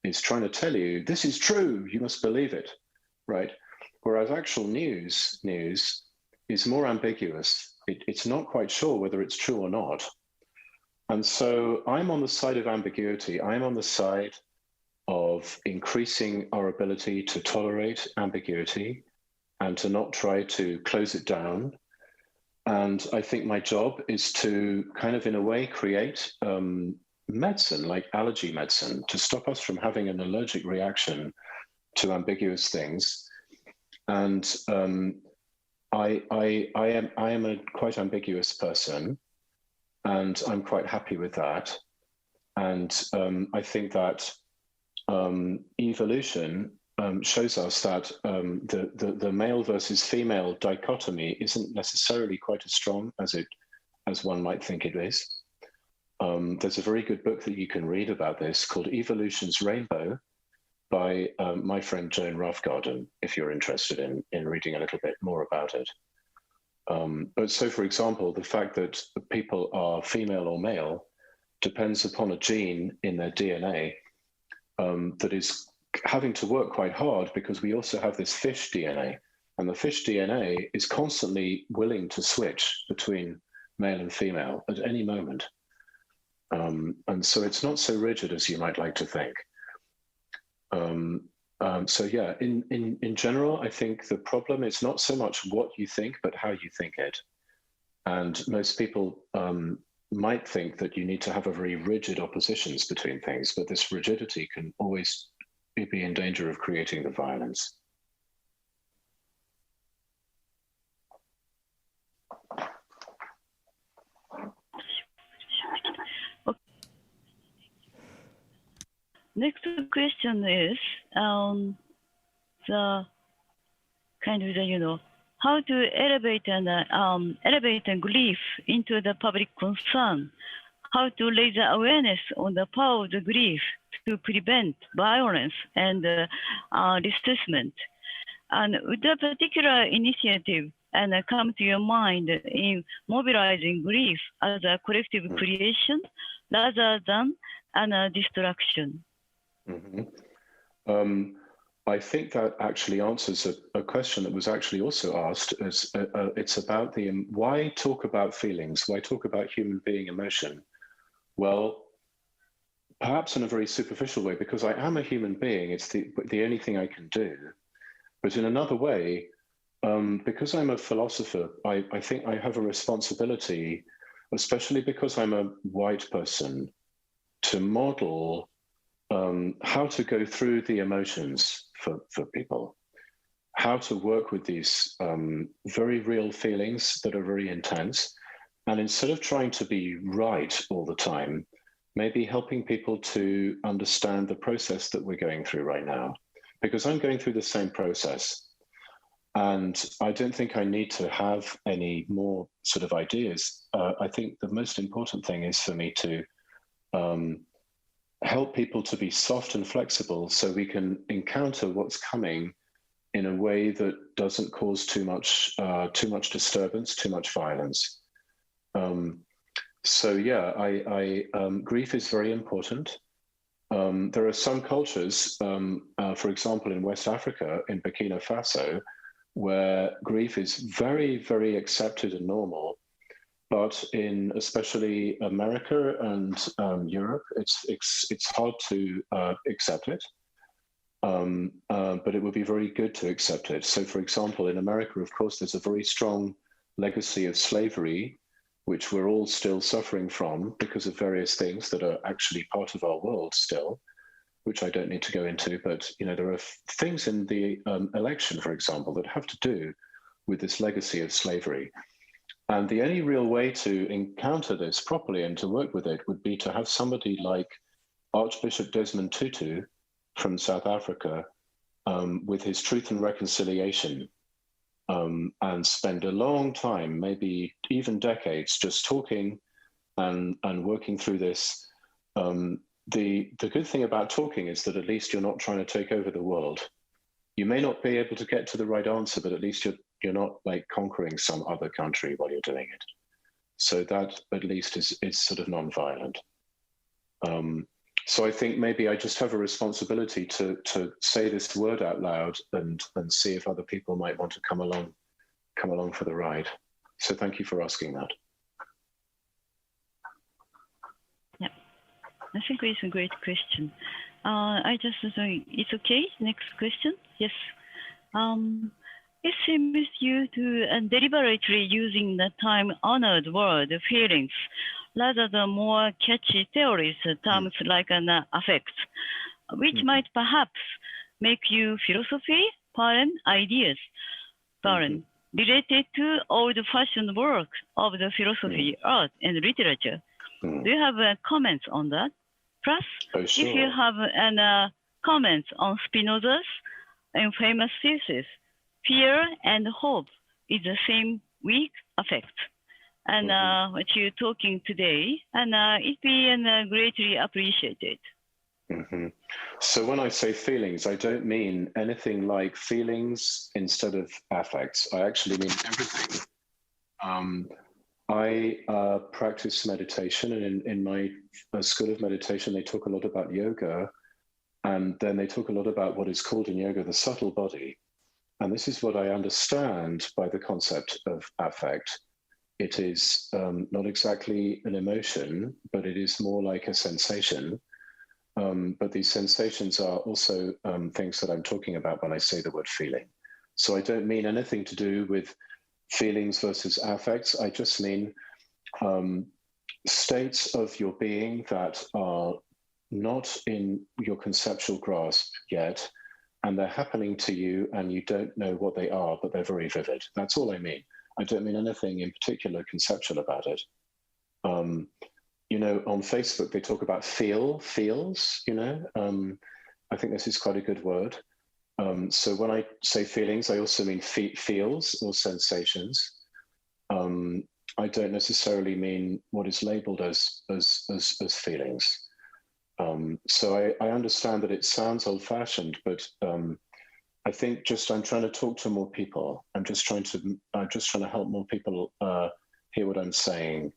is trying to tell you, this is true, you must believe it, right? Whereas actual news is more ambiguous. It's not quite sure whether it's true or not. And so I'm on the side of ambiguity. I'm on the side of increasing our ability to tolerate ambiguity and to not try to close it down. And I think my job is to kind of, in a way, create medicine, like allergy medicine, to stop us from having an allergic reaction to ambiguous things. And I am a quite ambiguous person, and I'm quite happy with that. And I think that evolution shows us that the male versus female dichotomy isn't necessarily quite as strong as one might think it is. There's a very good book that you can read about this called Evolution's Rainbow by my friend Joan Roughgarden, if you're interested in reading a little bit more about it. But so, for example, the fact that people are female or male depends upon a gene in their DNA that is having to work quite hard, because we also have this fish DNA, and the fish DNA is constantly willing to switch between male and female at any moment. And so it's not so rigid as you might like to think. So yeah, in general, I think the problem is not so much what you think, but how you think it. And most people might think that you need to have a very rigid oppositions between things, but this rigidity can always be in danger of creating the violence. Next question is the kind of how to elevate and grief into the public concern, how to raise awareness on the power of the grief to prevent violence and resentment. And would a particular initiative come to your mind in mobilizing grief as a collective creation rather than a distraction? Mm-hmm. I think that actually answers a question that was actually also asked. It's about why talk about feelings? Why talk about human being emotion? Well, perhaps in a very superficial way, because I am a human being. It's the only thing I can do. But in another way, because I'm a philosopher, I think I have a responsibility, especially because I'm a white person, to model how to go through the emotions for people, how to work with these very real feelings that are very intense. And instead of trying to be right all the time, maybe helping people to understand the process that we're going through right now. Because I'm going through the same process. And I don't think I need to have any more sort of ideas. I think the most important thing is for me to help people to be soft and flexible so we can encounter what's coming in a way that doesn't cause too much disturbance, too much violence. So yeah, grief is very important. There are some cultures, for example, in West Africa, in Burkina Faso, where grief is very, very accepted and normal. But in especially America and Europe, it's hard to accept it. But it would be very good to accept it. So, for example, in America, of course, there's a very strong legacy of slavery, which we're all still suffering from because of various things that are actually part of our world still, which I don't need to go into. But there are things in the election, for example, that have to do with this legacy of slavery. And the only real way to encounter this properly and to work with it would be to have somebody like Archbishop Desmond Tutu from South Africa with his Truth and Reconciliation and spend a long time, maybe even decades, just talking and working through this. The good thing about talking is that at least you're not trying to take over the world. You may not be able to get to the right answer, but at least you're not like conquering some other country while you're doing it. So that at least is sort of non-violent. So I think maybe I just have a responsibility to say this word out loud and see if other people might want to come along for the ride. So thank you for asking that. Yeah, I think it's a great question. I just think it's okay. Next question. Yes. It seems you to deliberately using the time-honored word feelings rather than more catchy theories, terms like an affect, which might perhaps make you philosophy, ideas, related to old-fashioned work of the philosophy, art, and literature. Do you have comments on that? Plus, if you have comments on Spinoza's infamous thesis, fear and hope is the same weak affect. And what you're talking today, and it'd be greatly appreciated. So when I say feelings, I don't mean anything like feelings instead of affects. I actually mean everything. I practice meditation, and in my school of meditation, they talk a lot about yoga, and then they talk a lot about what is called in yoga the subtle body. And this is what I understand by the concept of affect. It is not exactly an emotion, but it is more like a sensation. But these sensations are also things that I'm talking about when I say the word feeling. So I don't mean anything to do with feelings versus affects. I just mean states of your being that are not in your conceptual grasp yet, and they're happening to you and you don't know what they are, but they're very vivid. That's all I mean. I don't mean anything in particular conceptual about it. You know, on Facebook, they talk about feels, you know. I think this is quite a good word. So when I say feelings, I also mean feels or sensations. I don't necessarily mean what is labeled as feelings. So I understand that it sounds old-fashioned, but I think I'm trying to talk to more people. I'm just trying to help more people hear what I'm saying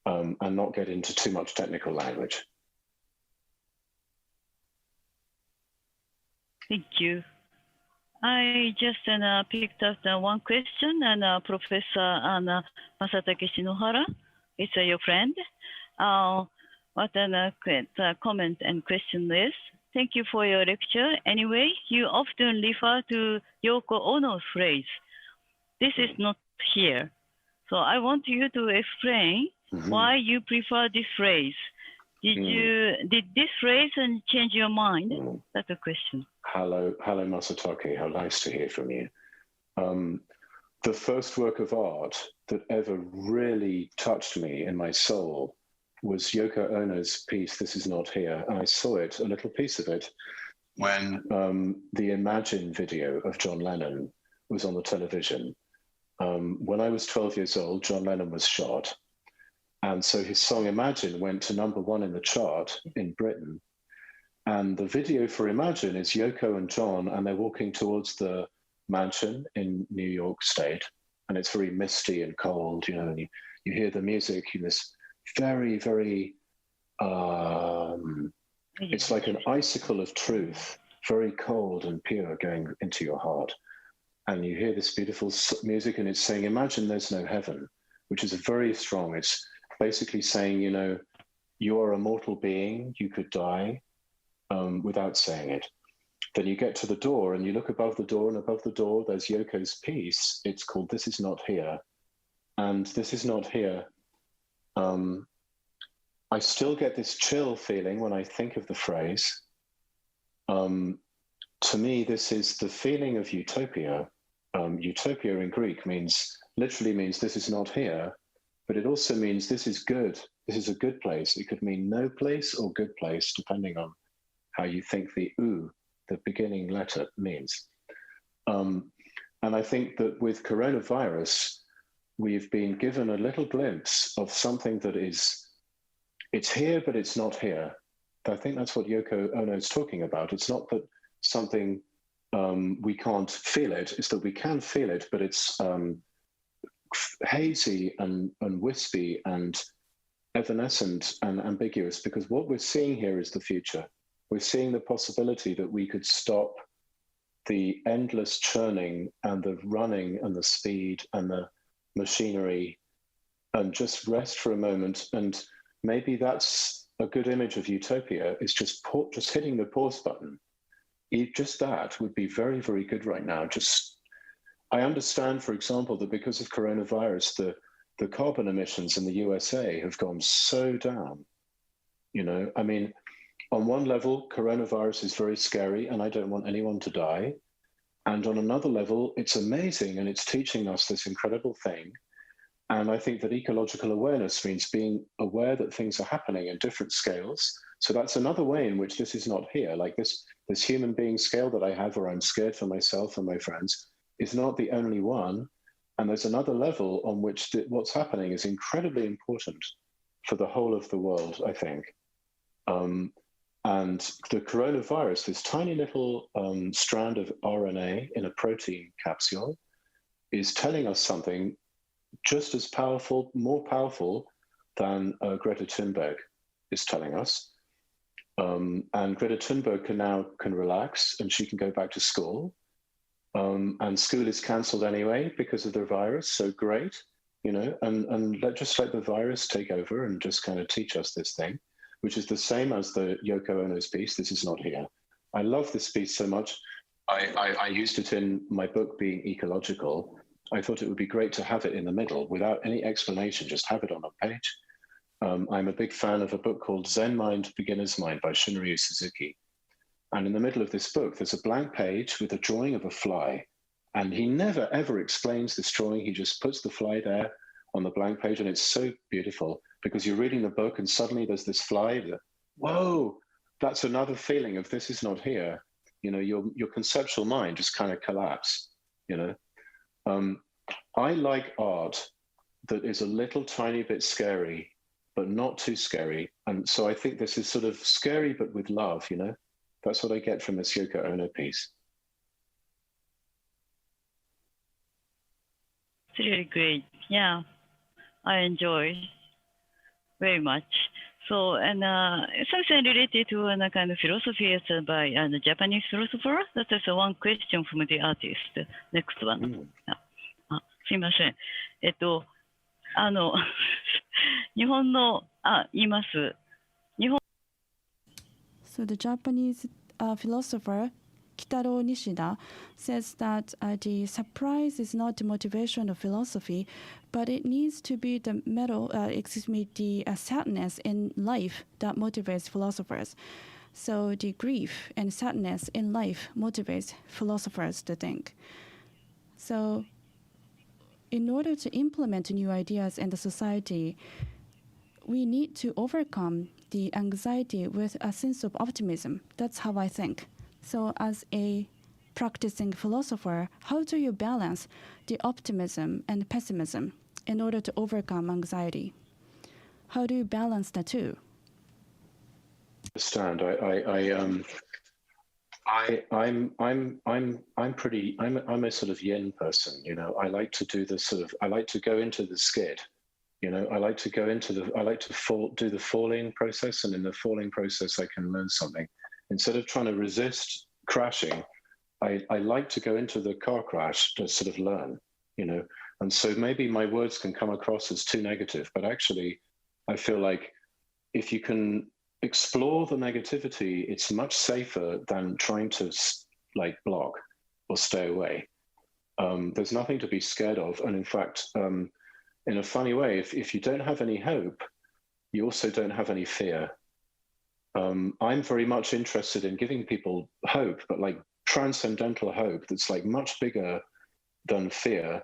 and not get into too much technical language. Thank you. I just picked up one question, and Professor Masatake Shinohara, it's your friend. What a comment and question is. Thank you for your lecture. Anyway, you often refer to Yoko Ono's phrase, "This is not here." So I want you to explain why you prefer this phrase. Did this phrase change your mind? That's the question. Hello, Masatake. How nice to hear from you. The first work of art that ever really touched me in my soul was Yoko Ono's piece, "This Is Not Here." And I saw it, a little piece of it, when the Imagine video of John Lennon was on the television. When I was 12 years old, John Lennon was shot. And so his song Imagine went to #1 in the chart in Britain. And the video for Imagine is Yoko and John, and they're walking towards the mansion in New York State. And it's very misty and cold, you know, and you hear the music in this very, very, it's like an icicle of truth, very cold and pure going into your heart. And you hear this beautiful music, and it's saying, "Imagine there's no heaven," which is very strong. It's basically saying, you know, you are a mortal being, you could die without saying it. Then you get to the door and you look above the door, and above the door, there's Yoko's piece. It's called "This Is Not Here." And "This Is Not Here," I still get this chill feeling when I think of the phrase. To me, this is the feeling of utopia. Utopia in Greek literally means "this is not here," but it also means "this is good. This is a good place." It could mean no place or good place, depending on how you think the "u," the beginning letter, means. And I think that with coronavirus, we've been given a little glimpse of something that it's here, but it's not here. I think that's what Yoko Ono is talking about. It's not that something we can't feel it, it's that we can feel it, but it's hazy and wispy and evanescent and ambiguous, because what we're seeing here is the future. We're seeing the possibility that we could stop the endless churning and the running and the speed and the machinery and just rest for a moment. And maybe that's a good image of utopia, is just hitting the pause button. Just that would be very, very good right now. I understand, for example, that because of coronavirus, the carbon emissions in the USA have gone so down. I mean, on one level, coronavirus is very scary and I don't want anyone to die. And on another level, it's amazing and it's teaching us this incredible thing. And I think that ecological awareness means being aware that things are happening in different scales. So that's another way in which this is not here. Like this human being scale that I have, where I'm scared for myself and my friends, is not the only one. And there's another level on which what's happening is incredibly important for the whole of the world, I think. And the coronavirus, this tiny little strand of RNA in a protein capsule, is telling us something just as powerful, more powerful than Greta Thunberg is telling us. And Greta Thunberg can relax and she can go back to school. And school is cancelled anyway because of the virus, so great, and just let the virus take over and just kind of teach us this thing, which is the same as the Yoko Ono's piece, This Is Not Here. I love this piece so much. I used it in my book, Being Ecological. I thought it would be great to have it in the middle without any explanation, just have it on a page. I'm a big fan of a book called Zen Mind, Beginner's Mind by Shunryu Suzuki. And in the middle of this book, there's a blank page with a drawing of a fly. And he never, ever explains this drawing. He just puts the fly there on the blank page. And it's so beautiful because you're reading the book and suddenly there's this fly that, whoa, that's another feeling of this is not here. Your conceptual mind just kind of collapse, I like art that is a little tiny bit scary, but not too scary. And so I think this is sort of scary, but with love, That's what I get from this Yoko Ono piece. It's really great. Yeah, I enjoy very much. So, and something related to a kind of philosophy by a Japanese philosopher. That is one question from the artist. Next one. すいません。日本の、言います。So the Japanese philosopher Kitaro Nishida says that the surprise is not the motivation of philosophy, but it needs to be the sadness in life that motivates philosophers. So the grief and sadness in life motivates philosophers to think. So in order to implement new ideas in the society, we need to overcome the anxiety with a sense of optimism. That's how I think. So as a practicing philosopher, how do you balance the optimism and pessimism in order to overcome anxiety? How do you balance the two? I understand. I'm a sort of yin person, I like to do I like to go into the skid. I like to do the falling process, and in the falling process, I can learn something. Instead of trying to resist crashing, I like to go into the car crash to sort of learn, And so maybe my words can come across as too negative, but actually, I feel like if you can explore the negativity, it's much safer than trying to block or stay away. There's nothing to be scared of, and in fact, in a funny way, if you don't have any hope, you also don't have any fear. I'm very much interested in giving people hope, but transcendental hope that's much bigger than fear.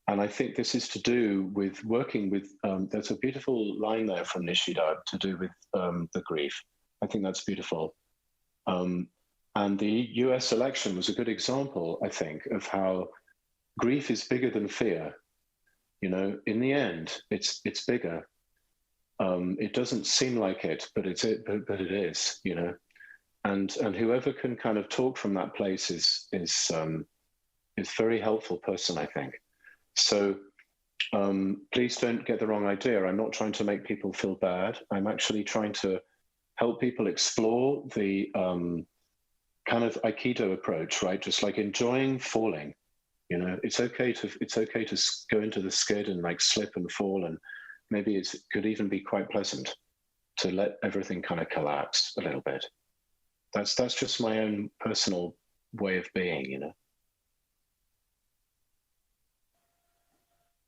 And I think this is to do with working with, there's a beautiful line there from Nishida to do with the grief. I think that's beautiful. And the US election was a good example, I think, of how grief is bigger than fear. In the end, it's bigger. It doesn't seem like it, but it is, And whoever can kind of talk from that place is very helpful person, I think. So please don't get the wrong idea. I'm not trying to make people feel bad. I'm actually trying to help people explore the kind of Aikido approach, right? Just like enjoying falling. You know, it's okay to go into the skid and like slip and fall, and maybe it could even be quite pleasant to let everything kind of collapse a little bit. That's just my own personal way of being, you know.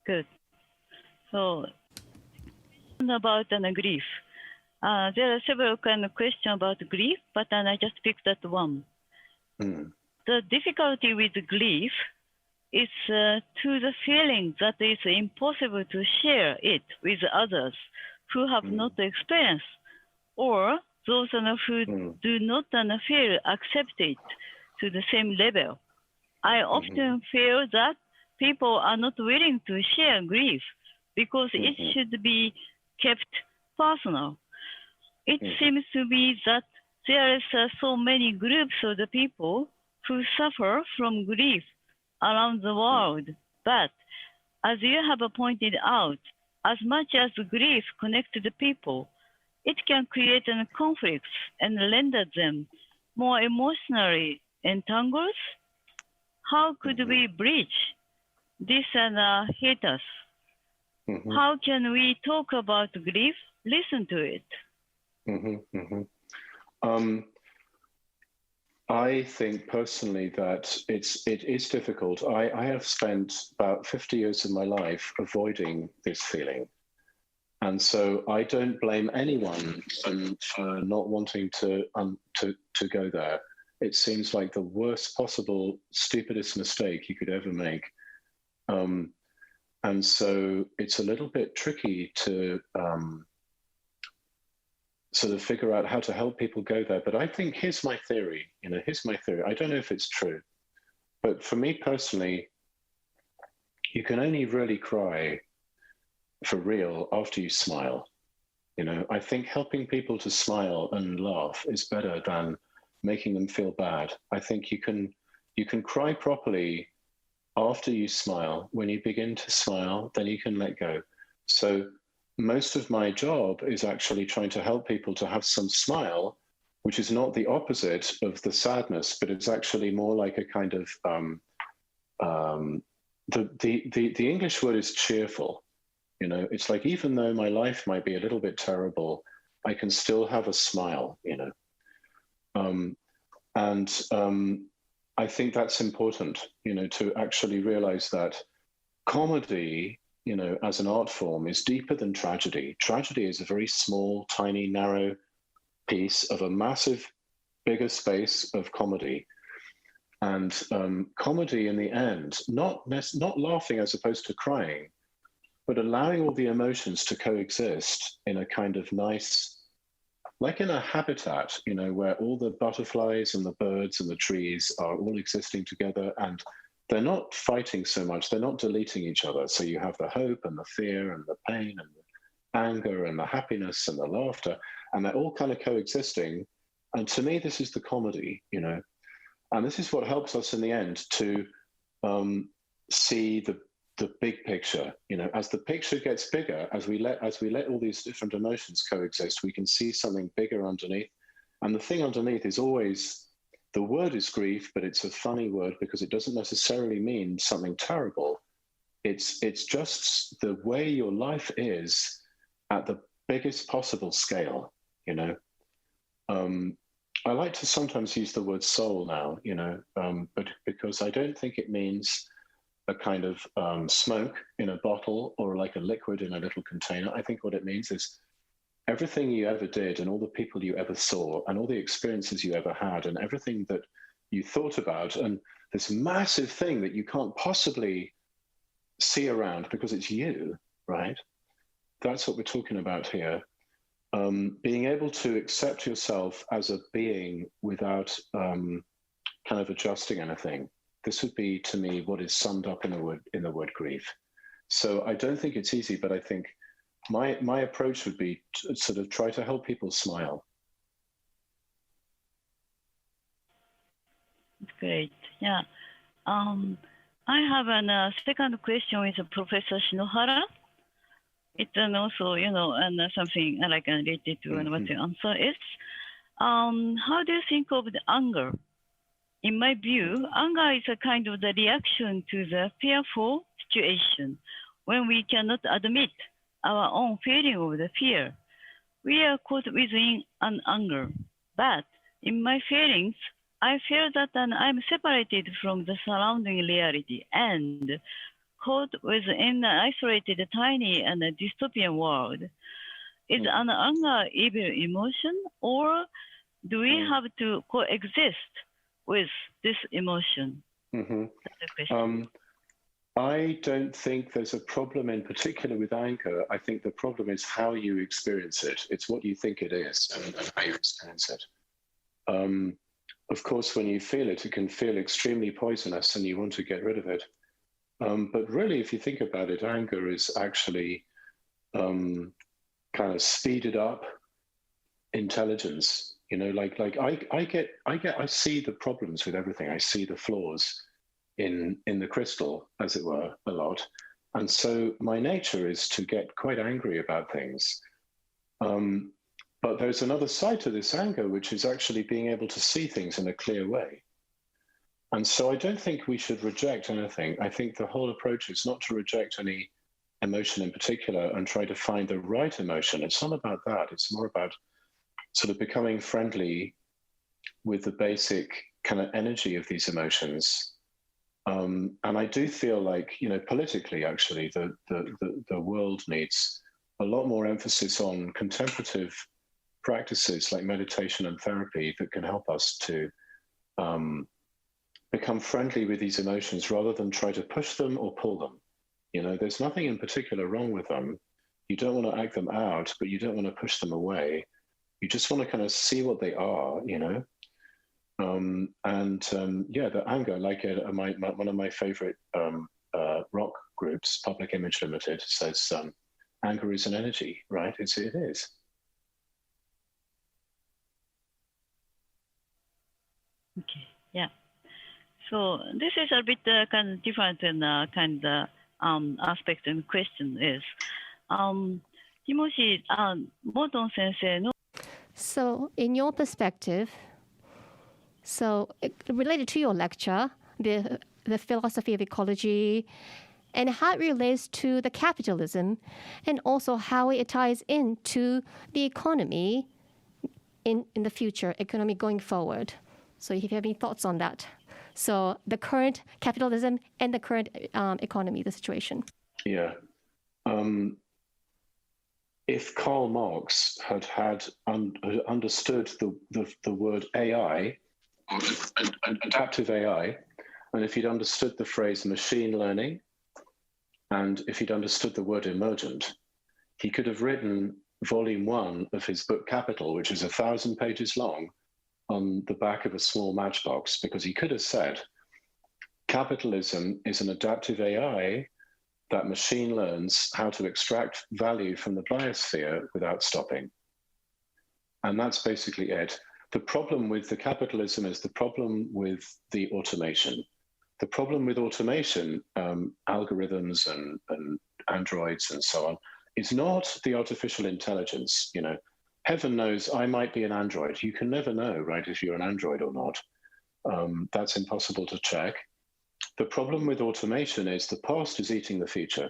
Good. So, about grief. There are several kind of questions about grief, but I just picked that one. The difficulty with grief is to the feeling that it's impossible to share it with others who have not experienced, or those who do not feel accepted to the same level. I often feel that people are not willing to share grief because it should be kept personal. It seems to be that there is so many groups of the people who suffer from grief around the world. But as you have pointed out, as much as grief connects the people, it can create conflicts and render them more emotionally entangled. How could we bridge this hiatus? How can we talk about grief, listen to it? I think personally that it is difficult. I have spent about 50 years of my life avoiding this feeling. And so I don't blame anyone for not wanting to go there. It seems like the worst possible, stupidest mistake you could ever make. And so it's a little bit tricky to sort of figure out how to help people go there. But I think here's my theory, here's my theory. I don't know if it's true, but for me personally, you can only really cry for real after you smile. I think helping people to smile and laugh is better than making them feel bad. I think you can cry properly after you smile. When you begin to smile, then you can let go. So most of my job is actually trying to help people to have some smile, which is not the opposite of the sadness, but it's actually more like a kind of the English word is cheerful. It's like, even though my life might be a little bit terrible, I can still have a smile. I think that's important, to actually realize that comedy, as an art form, is deeper than tragedy. Tragedy is a very small, tiny, narrow piece of a massive, bigger space of comedy. And comedy, in the end, not laughing as opposed to crying, but allowing all the emotions to coexist in a kind of nice, like in a habitat, where all the butterflies and the birds and the trees are all existing together, and they're not fighting so much, they're not deleting each other. So you have the hope and the fear and the pain and the anger and the happiness and the laughter, and they're all kind of coexisting. And to me, this is the comedy, and this is what helps us in the end to see the big picture. As the picture gets bigger, as we let all these different emotions coexist, we can see something bigger underneath. And the thing underneath is always, the word is grief, but it's a funny word because it doesn't necessarily mean something terrible. It's just the way your life is at the biggest possible scale. I like to sometimes use the word soul now, but because I don't think it means a kind of smoke in a bottle or like a liquid in a little container. I think what it means is everything you ever did and all the people you ever saw and all the experiences you ever had and everything that you thought about, and this massive thing that you can't possibly see around because it's you, right? That's what we're talking about here. Being able to accept yourself as a being without kind of adjusting anything. This would be, to me, what is summed up in the word grief. So I don't think it's easy, but I think my approach would be to sort of try to help people smile. Great. Yeah. I have a second question with Professor Shinohara. It's also, something like related to what your answer is. How do you think of the anger? In my view, anger is a kind of the reaction to the fearful situation. When we cannot admit our own feeling of the fear, we are caught within an anger. But in my feelings, I feel that I'm separated from the surrounding reality and caught within an isolated, tiny, and dystopian world. Is an anger evil emotion, or do we have to coexist with this emotion? That's the question. I don't think there's a problem in particular with anger. I think the problem is how you experience it. It's what you think it is and how you experience it. Of course, when you feel it, it can feel extremely poisonous and you want to get rid of it. But really, if you think about it, anger is actually kind of speeded up intelligence. I see the problems with everything. I see the flaws in the crystal, as it were, a lot. And so my nature is to get quite angry about things. But there's another side to this anger, which is actually being able to see things in a clear way. And so I don't think we should reject anything. I think the whole approach is not to reject any emotion in particular and try to find the right emotion. It's not about that. It's more about sort of becoming friendly with the basic kind of energy of these emotions. And I do feel like, politically, actually, the world needs a lot more emphasis on contemplative practices like meditation and therapy that can help us to become friendly with these emotions rather than try to push them or pull them. There's nothing in particular wrong with them. You don't want to act them out, but you don't want to push them away. You just want to kind of see what they are, the anger, like one of my favorite rock groups, Public Image Limited, says anger is an energy, right? It is. Okay, yeah. So this is a bit kind of different and aspect and question is, Himoshi, Morton sensei no. So, in your perspective, related to your lecture, the philosophy of ecology and how it relates to the capitalism and also how it ties into the economy in the future, economy going forward. So if you have any thoughts on that. So the current capitalism and the current economy, the situation. Yeah. If Karl Marx had understood the word AI, adaptive AI, and if he'd understood the phrase machine learning, and if he'd understood the word emergent, he could have written volume 1 of his book Capital, which is 1,000 pages long, on the back of a small matchbox, because he could have said, capitalism is an adaptive AI that machine learns how to extract value from the biosphere without stopping. And that's basically it. The problem with the capitalism is the problem with the automation. The problem with automation, algorithms and androids and so on, is not the artificial intelligence. Heaven knows I might be an android. You can never know, right, if you're an android or not. That's impossible to check. The problem with automation is the past is eating the future,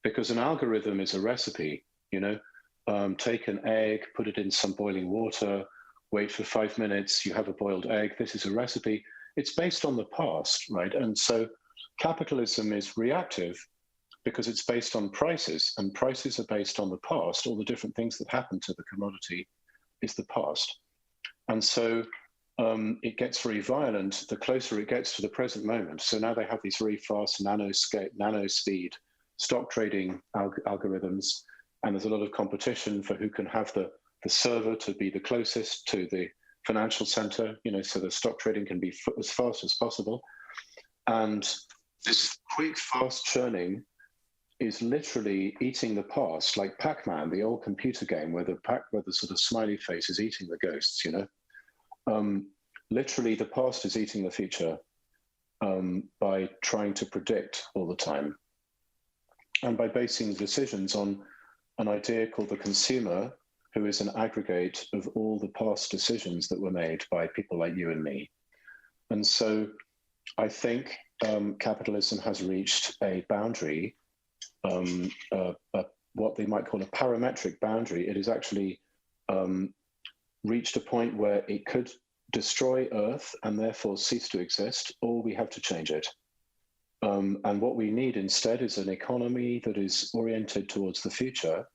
because an algorithm is a recipe. Take an egg, put it in some boiling water, wait for 5 minutes, you have a boiled egg. This is a recipe. It's based on the past, right? And so capitalism is reactive because it's based on prices, and prices are based on the past. All the different things that happen to the commodity is the past. And so it gets very violent the closer it gets to the present moment. So now they have these very fast nano speed stock trading algorithms, and there's a lot of competition for who can have the server to be the closest to the financial center, so the stock trading can be as fast as possible. And this quick, fast churning is literally eating the past, like Pac-Man, the old computer game where the sort of smiley face is eating the ghosts, Literally, the past is eating the future. by trying to predict all the time, and by basing decisions on an idea called the consumer, who is an aggregate of all the past decisions that were made by people like you and me. And so I think capitalism has reached a boundary, what they might call a parametric boundary. It has actually reached a point where it could destroy Earth and therefore cease to exist, or we have to change it. And what we need instead is an economy that is oriented towards the future,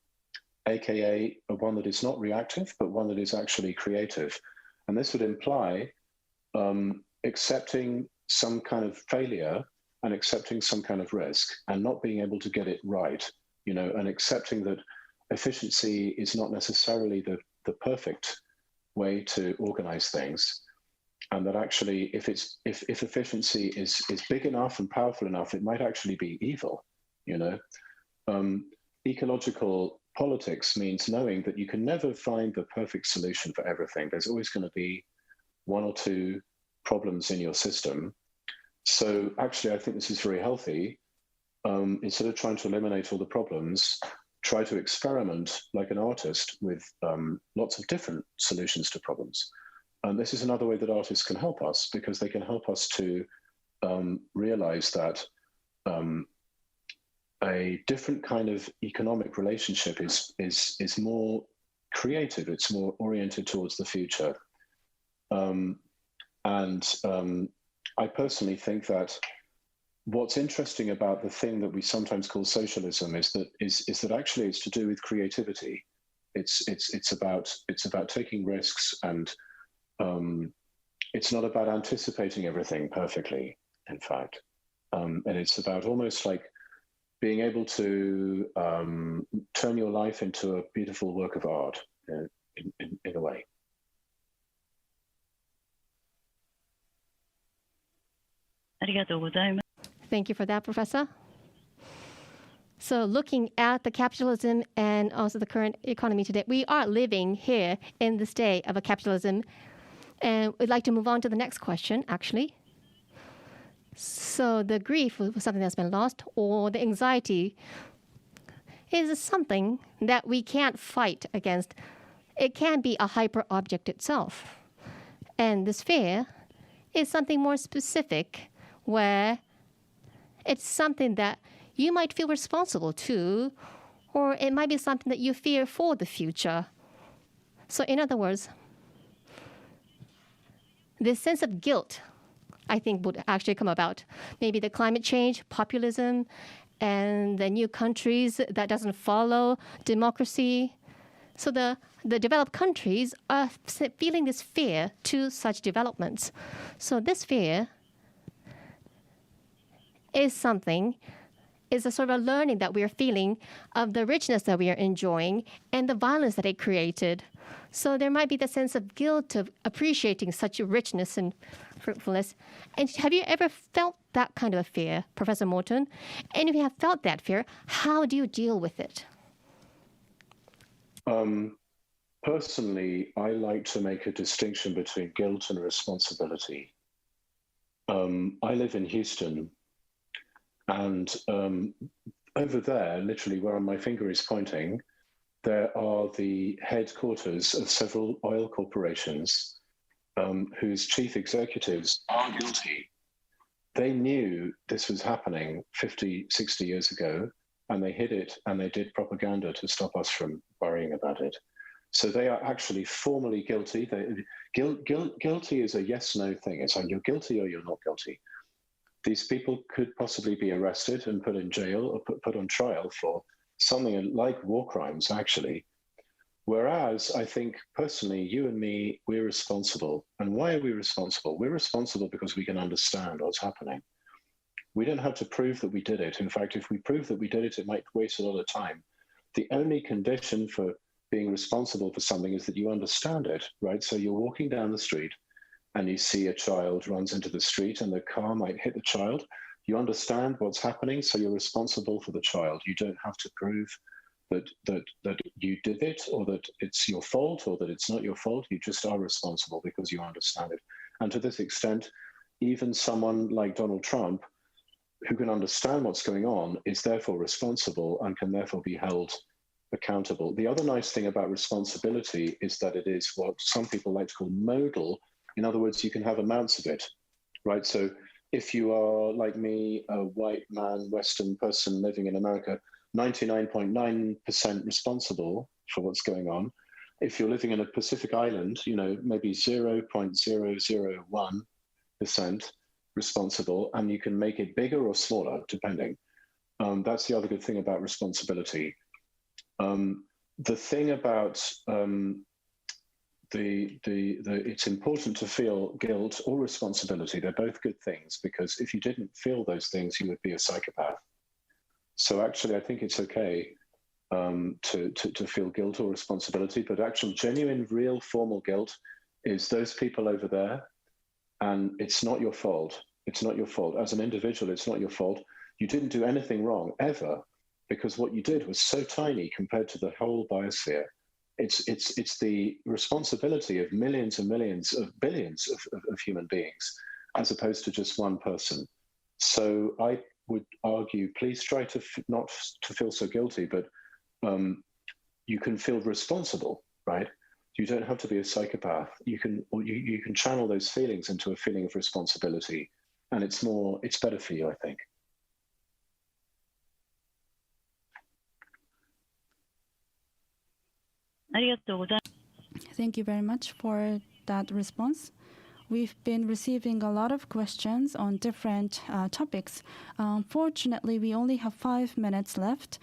aka one that is not reactive, but one that is actually creative. And this would imply accepting some kind of failure and accepting some kind of risk and not being able to get it right, and accepting that efficiency is not necessarily the perfect way to organize things. And that actually, if efficiency is big enough and powerful enough, it might actually be evil, Ecological politics means knowing that you can never find the perfect solution for everything. There's always going to be one or two problems in your system. So actually, I think this is very healthy. Instead of trying to eliminate all the problems, try to experiment like an artist with lots of different solutions to problems. And this is another way that artists can help us, because they can help us to realize that a different kind of economic relationship is more creative. It's more oriented towards the future. I personally think that what's interesting about the thing that we sometimes call socialism is that actually it's to do with creativity. It's about taking risks, and it's not about anticipating everything perfectly, in fact. And it's about almost like being able to turn your life into a beautiful work of art in a way. Thank you for that, Professor. So looking at the capitalism and also the current economy today, we are living here in this day of a capitalism. And we'd like to move on to the next question, actually. So the grief with something that's been lost, or the anxiety, is something that we can't fight against. It can be a hyper object itself. And this fear is something more specific, where it's something that you might feel responsible to, or it might be something that you fear for the future. So in other words, this sense of guilt, I think, would actually come about. Maybe the climate change, populism, and the new countries that doesn't follow democracy. So the developed countries are feeling this fear to such developments. So this fear is a sort of a learning that we are feeling of the richness that we are enjoying and the violence that it created. So there might be the sense of guilt of appreciating such richness and fruitfulness. And have you ever felt that kind of a fear, Professor Morton? And if you have felt that fear, how do you deal with it? Personally, I like to make a distinction between guilt and responsibility. I live in Houston, and over there, literally where my finger is pointing, there are the headquarters of several oil corporations whose chief executives are guilty. They knew this was happening 50, 60 years ago, and they hid it, and they did propaganda to stop us from worrying about it. So they are actually formally guilty. Guilty is a yes-no thing. It's like you're guilty or you're not guilty. These people could possibly be arrested and put in jail or put on trial for something like war crimes, actually. Whereas I think personally, you and me, we're responsible. And why are we responsible? We're responsible because we can understand what's happening. We don't have to prove that we did it. In fact, if we prove that we did it, it might waste a lot of time. The only condition for being responsible for something is that you understand it, right? So you're walking down the street and you see a child runs into the street and the car might hit the child. You understand what's happening, so you're responsible for the child. You don't have to prove that you did it, or that it's your fault, or that it's not your fault. You just are responsible because you understand it. And to this extent, even someone like Donald Trump, who can understand what's going on, is therefore responsible and can therefore be held accountable. The other nice thing about responsibility is that it is what some people like to call modal. In other words, you can have amounts of it, right? So if you are, like me, a white man, Western person living in America, 99.9% responsible for what's going on. If you're living in a Pacific island, maybe 0.001% responsible, and you can make it bigger or smaller, depending. That's the other good thing about responsibility. The thing about it's important to feel guilt or responsibility. They're both good things, because if you didn't feel those things, you would be a psychopath. So actually, I think it's okay to feel guilt or responsibility, but actual, genuine, real, formal guilt is those people over there, and it's not your fault. It's not your fault. As an individual, it's not your fault. You didn't do anything wrong, ever, because what you did was so tiny compared to the whole biosphere. It's the responsibility of millions and millions of billions of human beings, as opposed to just one person. So I would argue, please try to not to feel so guilty, but you can feel responsible, right? You don't have to be a psychopath. You can channel those feelings into a feeling of responsibility, and it's better for you, I think. Thank you very much for that response. We've been receiving a lot of questions on different topics. Unfortunately, we only have 5 minutes left.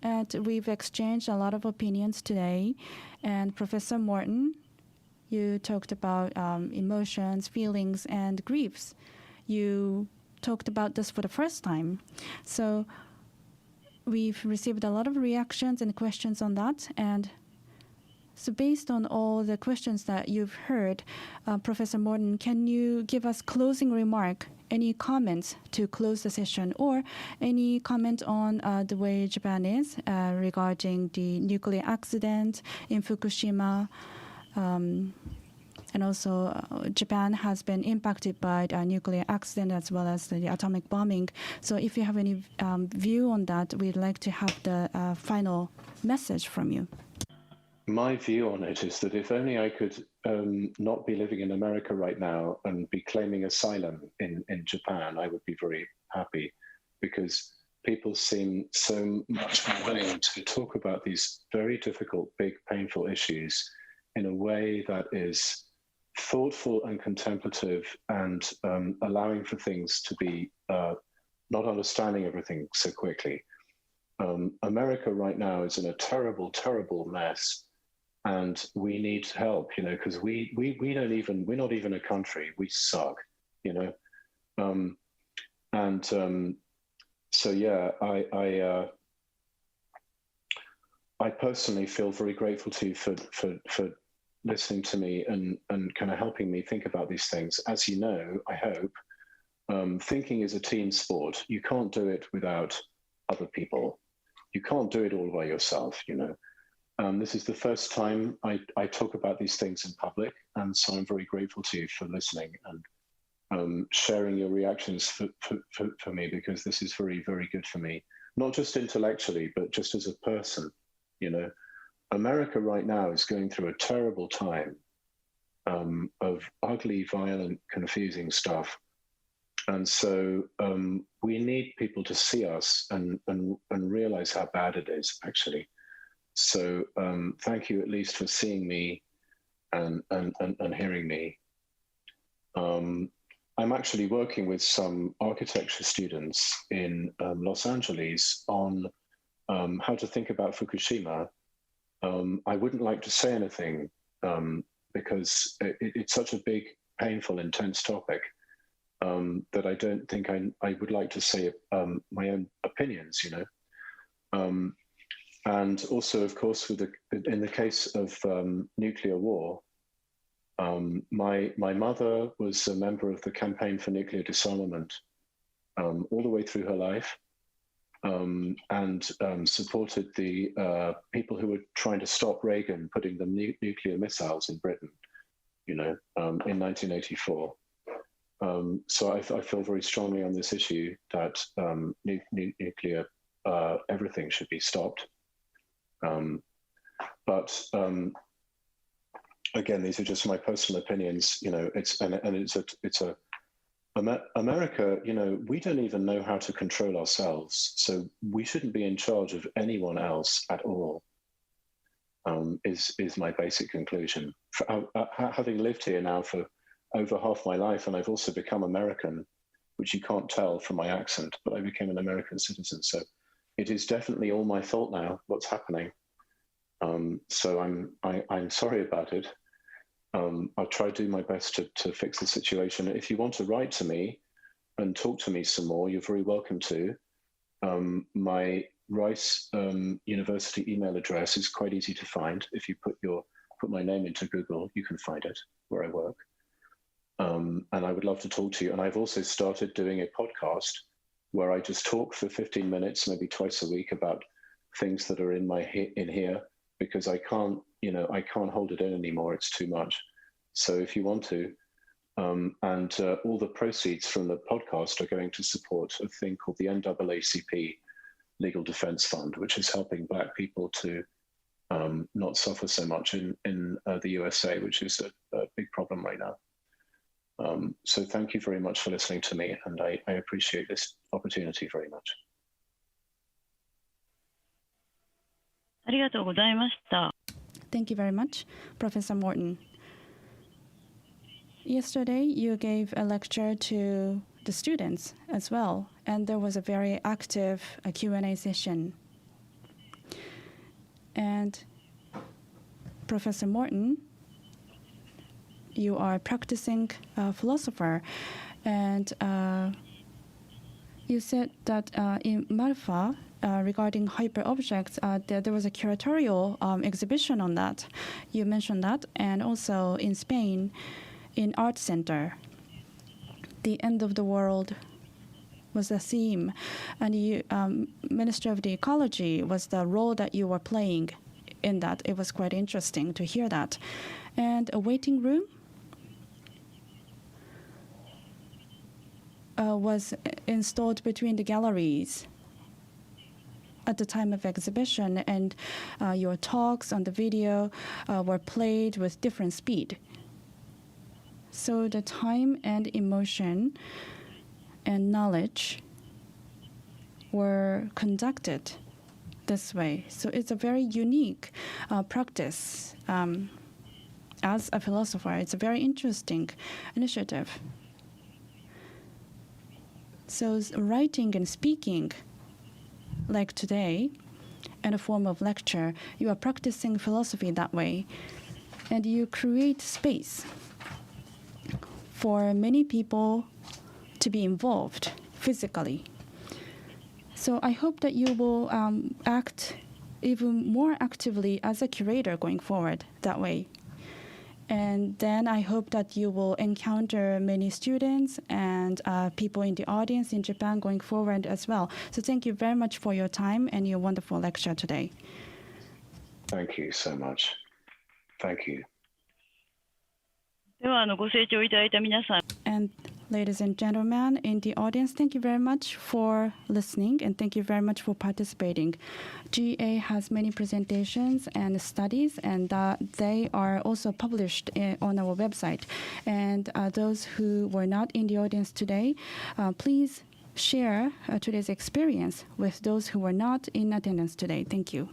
And we've exchanged a lot of opinions today. And Professor Morton, you talked about emotions, feelings, and griefs. You talked about this for the first time. So we've received a lot of reactions and questions on that. And so based on all the questions that you've heard, Professor Morton, can you give us closing remark, any comments to close the session, or any comment on the way Japan is regarding the nuclear accident in Fukushima? And also, Japan has been impacted by a nuclear accident as well as the atomic bombing. So if you have any view on that, we'd like to have the final message from you. My view on it is that if only I could not be living in America right now and be claiming asylum in Japan, I would be very happy, because people seem so much willing to talk about these very difficult, big, painful issues in a way that is thoughtful and contemplative, and allowing for things to be not understanding everything so quickly. America right now is in a terrible, terrible mess. And we need help, because we're not even a country. We suck, So yeah, I personally feel very grateful to you for listening to me and kind of helping me think about these things. As you know, I hope, thinking is a team sport. You can't do it without other people. You can't do it all by yourself, This is the first time I talk about these things in public, and so I'm very grateful to you for listening and sharing your reactions for me, because this is very, very good for me, not just intellectually, but just as a person. America right now is going through a terrible time of ugly, violent, confusing stuff. And so we need people to see us and realize how bad it is, actually. So thank you at least for seeing me and hearing me. I'm actually working with some architecture students in Los Angeles on how to think about Fukushima. I wouldn't like to say anything because it's such a big, painful, intense topic that I don't think I would like to say my own opinions, And also, of course, in the case of nuclear war, my mother was a member of the Campaign for Nuclear Disarmament all the way through her life, and supported the people who were trying to stop Reagan putting the nuclear missiles in Britain. in 1984. So I feel very strongly on this issue that nuclear everything should be stopped. But again, these are just my personal opinions. America. We don't even know how to control ourselves, so we shouldn't be in charge of anyone else at all. Is my basic conclusion. Having lived here now for over half my life, and I've also become American, which you can't tell from my accent, but I became an American citizen. So it is definitely all my fault now, what's happening. So I'm sorry about it. I'll try to do my best to fix the situation. If you want to write to me and talk to me some more, you're very welcome to. My Rice University email address is quite easy to find. If you put my name into Google, you can find it where I work. And I would love to talk to you. And I've also started doing a podcast where I just talk for 15 minutes, maybe twice a week, about things that are in here, because I can't hold it in anymore. It's too much. So if you want to, and all the proceeds from the podcast are going to support a thing called the NAACP Legal Defense Fund, which is helping Black people to not suffer so much in the USA, which is a big problem right now. So thank you very much for listening to me, and I appreciate this opportunity very much. ありがとうございました。 Thank you very much, Professor Morton. Yesterday, you gave a lecture to the students as well, and there was a very active Q&A session. And Professor Morton, you are a practicing philosopher, and you said that in Malfa, regarding hyperobjects, there was a curatorial exhibition on that. You mentioned that, and also in Spain, in Art Center, the end of the world was a theme, and you, Minister of the Ecology was the role that you were playing in that. It was quite interesting to hear that. And a waiting room was installed between the galleries at the time of exhibition, and your talks on the video were played with different speed. So the time and emotion and knowledge were conducted this way. So it's a very unique practice. As a philosopher, it's a very interesting initiative. So writing and speaking, like today, in a form of lecture, you are practicing philosophy that way, and you create space for many people to be involved physically. So I hope that you will act even more actively as a curator going forward that way. And then I hope that you will encounter many students and people in the audience in Japan going forward as well. So thank you very much for your time and your wonderful lecture today. Thank you so much. Thank you. ではご清聴いただいた皆さん。 And ladies and gentlemen in the audience, thank you very much for listening and thank you very much for participating. GA has many presentations and studies, and they are also published on our website. And those who were not in the audience today, please share today's experience with those who were not in attendance today. Thank you.